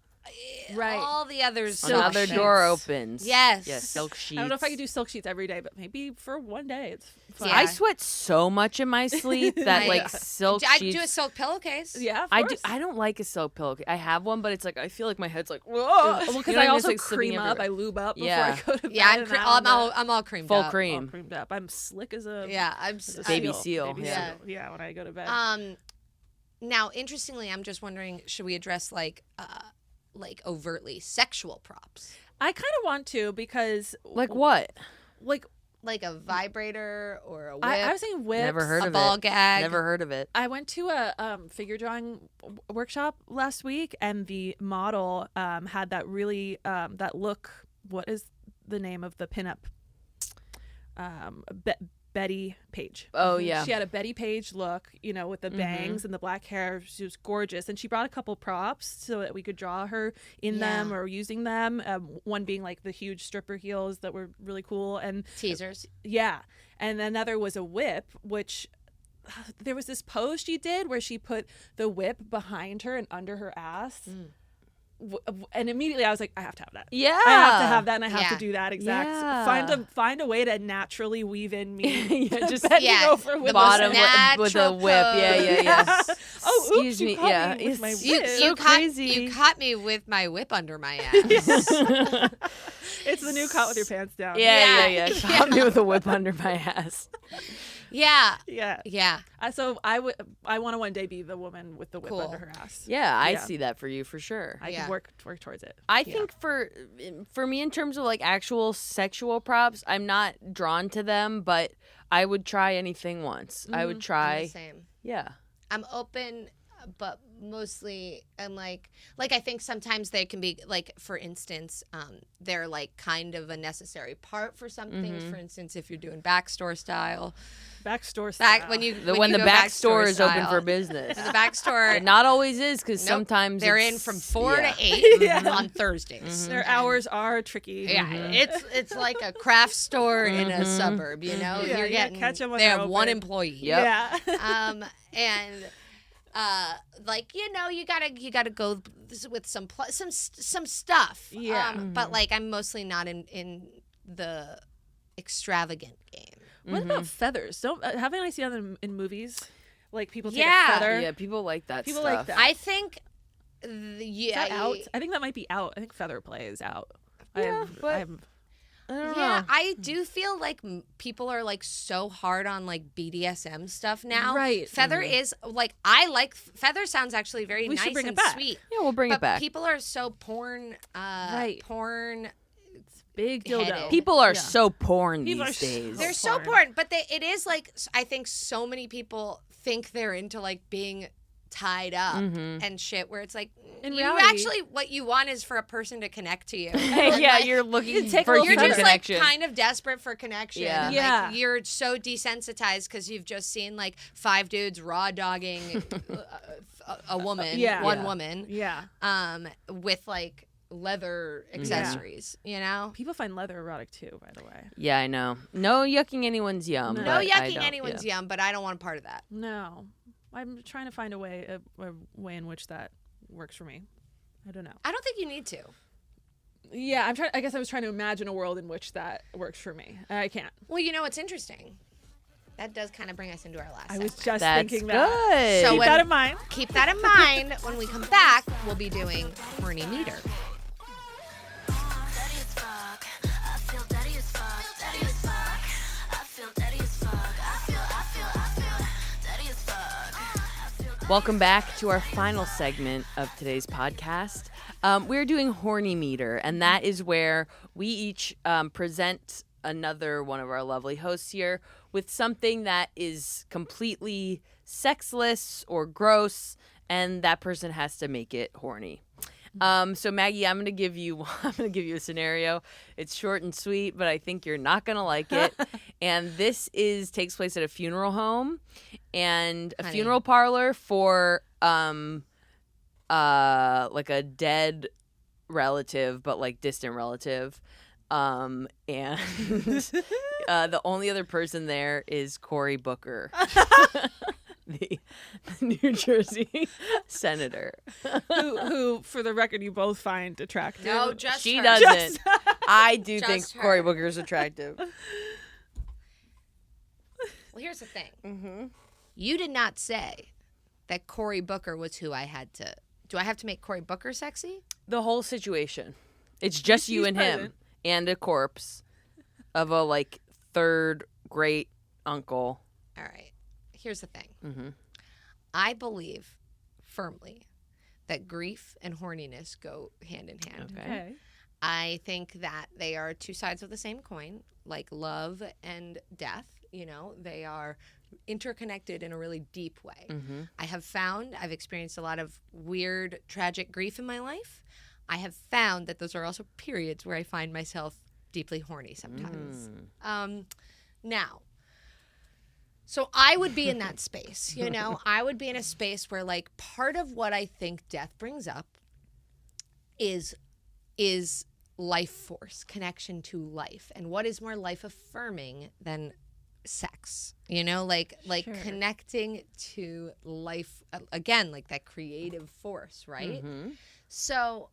Right. all the others Another soften. door opens. Yes. Yes, silk sheets. I don't know if I could do silk sheets every day, but maybe for one day it's fine. Yeah. I sweat so much in my sleep that like silk I sheets. do a silk pillowcase. Yeah, of I do. course. I don't like a silk pillow. I have one, but it's like I feel like my head's like whoa. Well, because I also like, slipping cream up, I everywhere. lube up before Yeah. I go to bed. Yeah, and now I'm all creamed Full up. all cream. creamed up. I'm slick as a Yeah, as a Baby seal, Baby yeah. seal. Yeah, when I go to bed. Now, interestingly, I'm just wondering, should we address like overtly sexual props, I kind of want to because Like what? like like a vibrator or a whip, I was saying whips. Never heard a of ball it. gag. Never heard of it. I went to a figure drawing workshop last week, and the model had that really that look. What is the name of the pinup? Betty Page. Oh yeah. She had a Betty Page look, with the bangs and the black hair. She was gorgeous, and she brought a couple props so that we could draw her in them or using them. One being like the huge stripper heels that were really cool, and teasers. yeah, and another was a whip, which there was this pose she did where she put the whip behind her and under her ass. And immediately I was like, I have to have that. Yeah. I have to have that, and I have Yeah. to do that exact. Yeah. Find a way to naturally weave in me. just bending Yeah. over with The bottom a with a natural whip. Yeah. pose. Oh, oops, Excuse you me. caught Yeah. me with my It's whip. so crazy. You caught me with my whip under my ass. It's the new caught with your pants down. Yeah. Caught me with a whip under my ass. Yeah. Yeah. Yeah. So I want to one day be the woman with the whip Cool. under her ass. Yeah, I Yeah. see that for you for sure. I Yeah. can work towards it. I think for me in terms of like actual sexual props, I'm not drawn to them, but I would try anything once. I would I'm try. the same. Yeah. I'm open, but mostly I'm like I think sometimes they can be like, for instance, they're like kind of a necessary part for some things. For instance, if you're doing backstore style, Backstore style. when you When the go back store is open style, for business. the back store. It not always is because Nope. sometimes they're it's- in from 4 yeah. to 8 on Thursdays. Their hours are tricky. Yeah, it's like a craft store in a suburb. Yeah, You're you getting. catch 'em when they they're have one open. employee. Yep. Yeah. And like you gotta go with some stuff. Yeah. But like I'm mostly not in the extravagant game. What about feathers? Haven't I seen them in movies? Like people take Yeah. a feather. Yeah, people like that People stuff. like that. I think. Is that out? I think that might be out. I think feather play is out. Yeah, but- I'm I don't Yeah, know. I do feel like people are like so hard on like BDSM stuff now. Right. Feather is like feather sounds actually very We should nice bring it and back. sweet. Yeah, we'll bring But it back. people are so porn. Right. Porn. big dildo. Headed. People are Yeah. so porn People these are days. They're so porn. porn, but it is like I think so many people think they're into like being tied up and shit. Where it's like In you reality- actually what you want is for a person to connect to you. yeah, like, you're looking take a for little You're human just connection. like kind of desperate for connection. Yeah. And, Yeah. like, you're so desensitized because you've just seen like 5 dudes raw dogging a woman, Yeah. one Yeah. woman, Yeah. with like leather accessories. You know, People find leather erotic too, by the way. Yeah, I know. No yucking anyone's yum. No no but I yucking don't- anyone's yeah. yum, but I don't want part of that. No. I'm trying to find a way in which that works for me. I don't know. I don't think you need to. Yeah, I guess I was trying to imagine a world in which that works for me. I can't. Well, you know what's interesting? That does kind of bring us into our last I was segment. just That's thinking good. that. So Keep when- that in mind. Keep that in mind. When we come back, we'll be doing Horny Meter. Daddy as fuck. I feel daddy as fuck. Daddy as fuck. I feel daddy as fuck. I feel daddy as fuck. Welcome back to our final segment of today's podcast. We're doing Horny Meter, and that is where we each present another one of our lovely hosts here with something that is completely sexless or gross, and that person has to make it horny. So Maggie, I'm gonna give you a scenario. It's short and sweet, but I think you're not gonna like it. And this takes place at a funeral home and a funeral parlor for like a dead relative, but like distant relative. And the only other person there is Cory Booker. The New Jersey senator, who, for the record, you both find attractive. No, just she her. doesn't. I do Just think her. Cory Booker's attractive. Well, here's the thing. You did not say that Cory Booker was who I had to. Do I have to make Cory Booker sexy? The whole situation. It's just you He's and present. him and a corpse of a like third great uncle. All right. Here's the thing. Mm-hmm. I believe firmly that grief and horniness go hand in hand. Okay. I think that they are two sides of the same coin, like love and death. You know, they are interconnected in a really deep way. Mm-hmm. I've experienced a lot of weird, tragic grief in my life. I have found that those are also periods where I find myself deeply horny sometimes. Now, so I would be in that space, you know? I would be in a space where, like, part of what I think death brings up is life force, connection to life. And what is more life affirming than sex? You know, like Sure. connecting to life, again, like that creative force, right? Mm-hmm. So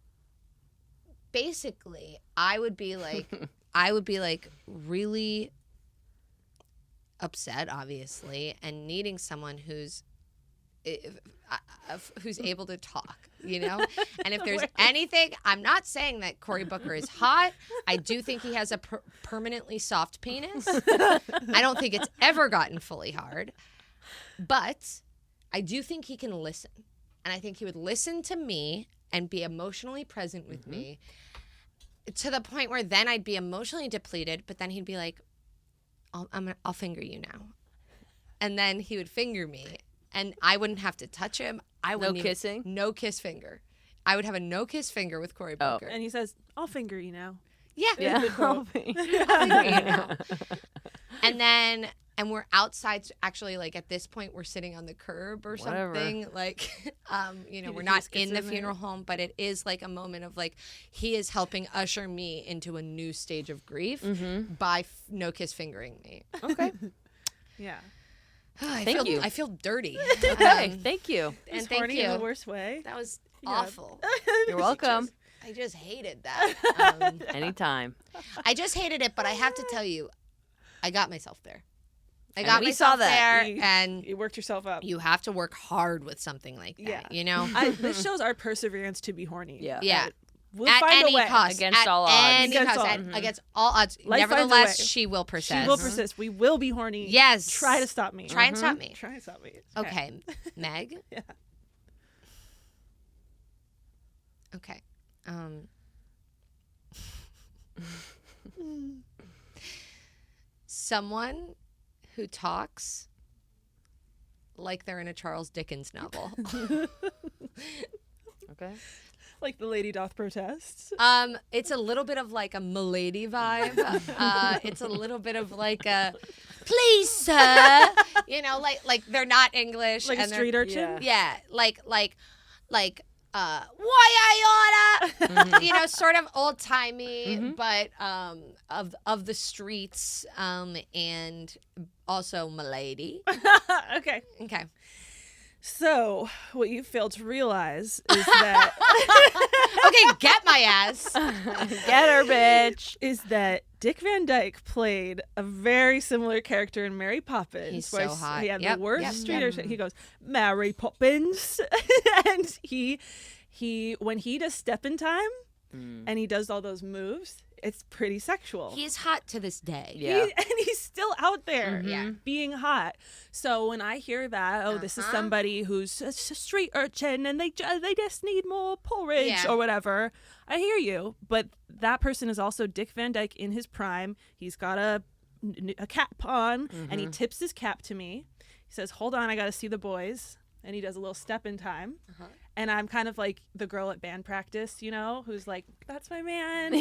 basically, I would be like really upset, obviously, and needing someone who's able to talk, you know? And if there's anything, I'm not saying that Cory Booker is hot. I do think he has a permanently soft penis. I don't think it's ever gotten fully hard. But I do think he can listen. And I think he would listen to me and be emotionally present with me to the point where then I'd be emotionally depleted, but then he'd be like, I'll finger you now. And then he would finger me, and I wouldn't have to touch him. No kissing? No kiss finger. I would have a no kiss finger with Cory Booker. And he says, "I'll finger you now." Yeah. Yeah. I'll finger you now. And we're outside. Actually, like at this point, we're sitting on the curb or Whatever. something. Like, you know, He we're not just gets in the in there. funeral home, but it is like a moment of like he is helping usher me into a new stage of grief by no kiss fingering me. Okay. Yeah. Thank you. I feel dirty. Okay. Thank you. And He's thank horny you. in the worst way. That was Yeah. awful. You're welcome. I just hated that. Anytime. I just hated it, but I have to tell you, I got myself there. I And got we myself saw that. there, and You worked yourself up. you have to work hard with something like that. Yeah. You know, This shows our perseverance to be horny. Yeah. yeah. We'll At find any a way. cost, Against at all odds. any Against cost, all- against all odds. Life finds a Nevertheless, way. she will persist. She will persist. We will be horny. Yes. Try to stop me. Try and stop me. Try and stop me. Okay, Meg. Yeah. Okay. Someone who talks like they're in a Charles Dickens novel. Okay. Like the lady doth protest. It's a little bit of like a milady vibe. It's a little bit of like a, please, sir. You know, like they're not English. Like a and they're- street urchin. Yeah. Yeah, like why I oughta, you know, sort of old timey, but of the streets, and also milady. Okay. Okay. So, what you failed to realize is that Okay, get my ass. Get her, bitch. is that Dick Van Dyke played a very similar character in Mary Poppins. He's where so hot. He had Yep, the worst yep, street yep. urchin. He goes, Mary Poppins. And he when he does Step in Time and he does all those moves, it's pretty sexual. He's hot to this day. Yeah. And he's still out there Yeah. being hot. So when I hear that, this is somebody who's a street urchin and they just need more porridge or whatever, I hear you. But that person is also Dick Van Dyke in his prime. He's got a cap on and he tips his cap to me. He says, hold on, I got to see the boys. And he does a little step in time. And I'm kind of like the girl at band practice, you know, who's like, that's my man.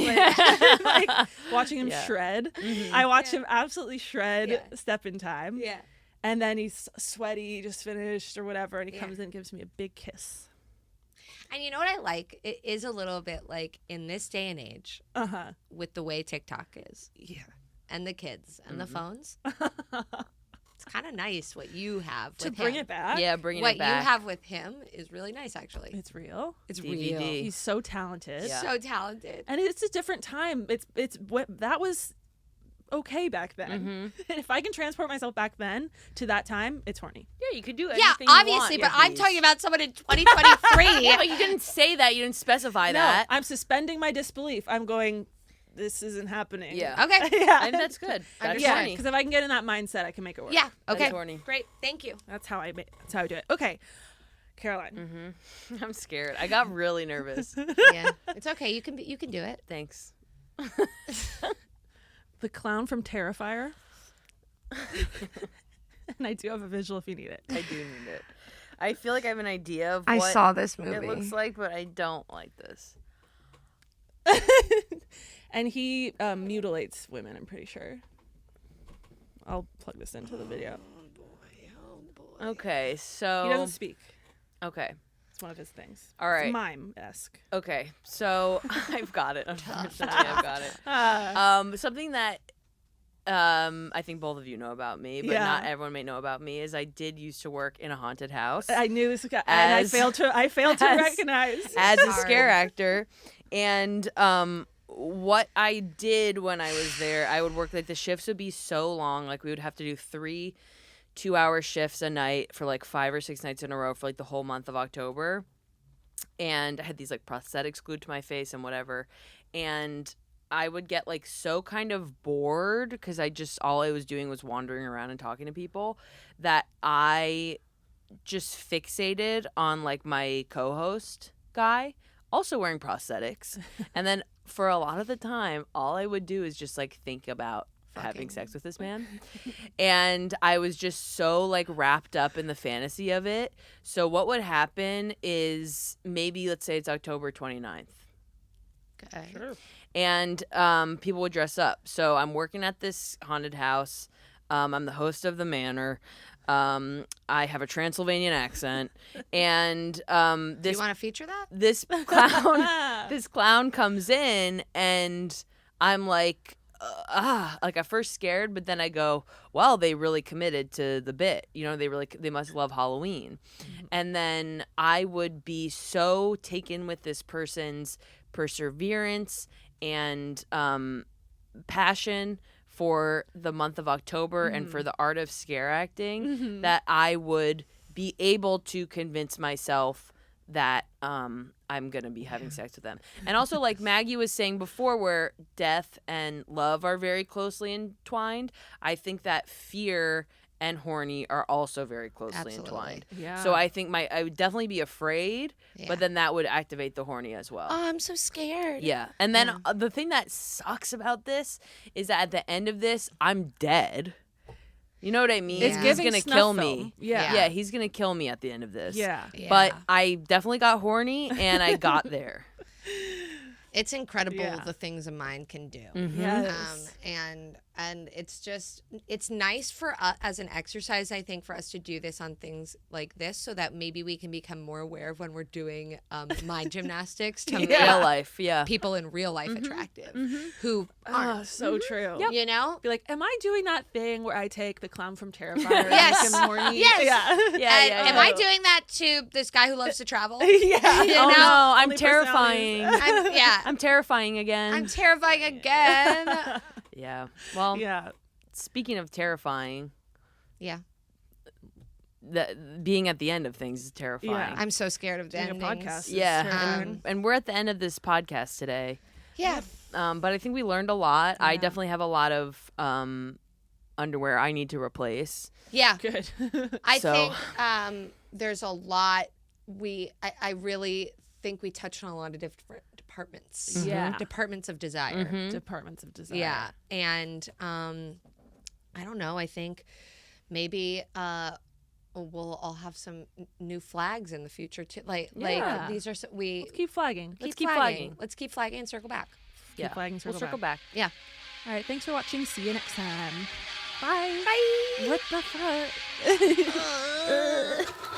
Like watching him shred. I watch him absolutely shred step in time. Yeah. And then he's sweaty, just finished or whatever. And he comes in and gives me a big kiss. And you know what I like? It is a little bit like in this day and age, with the way TikTok is. Yeah. And the kids and the phones. It's kind of nice what you have To with bring him. it back. Yeah, bringing What it back. you have with him is really nice, actually. It's real. It's DVD. real. He's so talented. Yeah. So talented. And it's a different time. It's what that was okay back then. And if I can transport myself back then to that time, it's horny. Yeah, you could do anything Yeah, you want obviously, but with I'm these. talking about someone in 2023. Yeah, but you didn't say that. You didn't specify that. No, I'm suspending my disbelief. I'm going, this isn't happening. Yeah. Okay. Yeah. And that's good. That's Yeah, horny. because if I can get in that mindset, I can make it work. Yeah. That is Okay. horny. Great. Thank you. That's how I do it. Okay, Caroline. I'm scared. I got really nervous. Yeah. It's okay. You can do it. Thanks. The clown from Terrifier. And I do have a visual if you need it. I do need it. I feel like I have an idea of I what saw this it movie. looks like, but I don't like this. And he mutilates women, I'm pretty sure. I'll plug this into the video. Okay, so He doesn't speak. Okay. It's one of his things. All right. It's mime-esque. Okay. So I've got it. Unfortunately, I've got it. Something that I think both of you know about me, but Yeah. not everyone may know about me, is I did used to work in a haunted house I knew this guy, and I As- failed to as- recognize. as a hard. scare actor. And what I did when I was there, I would work, like, the shifts would be so long. Like, we would have to do 3 2-hour shifts a night for like 5 or 6 nights in a row for like the whole month of October. And I had these like prosthetics glued to my face and whatever. And I would get like so kind of bored because all I was doing was wandering around and talking to people, that I just fixated on like my co-host guy also wearing prosthetics. And then for a lot of the time, all I would do is just like think about having sex with this man. And I was just so like wrapped up in the fantasy of it. So what would happen is, maybe let's say it's October 29th. Okay. Sure. And people would dress up. So I'm working at this haunted house. I'm the host of the manor. I have a Transylvanian accent. And Do you want to feature that? this clown comes in, and I'm like at first scared, but then I go, well, they really committed to the bit. You know, they must love Halloween. And then I would be so taken with this person's perseverance and passion for the month of October and for the art of scare acting that I would be able to convince myself that I'm going to be having sex with them. And also, like Maggie was saying before, where death and love are very closely entwined, I think that fear and horny are also very closely Absolutely. entwined. Yeah. So I think I would definitely be afraid, Yeah. but then that would activate the horny as well. Oh, I'm so scared. Yeah. And then the thing that sucks about this is that at the end of this, I'm dead. You know what I mean? It's He's giving going to snuff kill film. me. Yeah. Yeah, he's going to kill me at the end of this. Yeah. But I definitely got horny, and I got there. It's incredible Yeah. the things a mind can do. Yes. And it's nice for us as an exercise, I think, for us to do this on things like this, so that maybe we can become more aware of when we're doing mind gymnastics to make Real life, yeah. people in real life attractive who Oh, aren't. so true. You know? Be like, am I doing that thing where I take the clown from Terrifier? Yes. And make him horny? Yes. Yeah. Yeah, Am I doing that to this guy who loves to travel? Yeah. You Oh know? no, I'm Only terrifying. personalities. I'm terrifying again. I'm terrifying again. Yeah. Well, Yeah. speaking of terrifying, Yeah. being at the end of things is terrifying. Yeah. I'm so scared of the Doing a endings. podcast. is Yeah, terrifying. and we're at the end of this podcast today. Yeah. But I think we learned a lot. I definitely have a lot of underwear I need to replace. Yeah. Good. I So- think there's a lot I really think we touched on a lot of different departments. Yeah. Departments of desire. Departments of desire. Yeah. And I don't know, I think maybe we'll all have some new flags in the future too. Like Yeah. these are we Let's keep flagging. Let's keep flagging. Let's keep flagging and circle back. Keep flagging. We'll circle back. Yeah. All right. Thanks for watching. See you next time. Bye. Bye. What the fuck?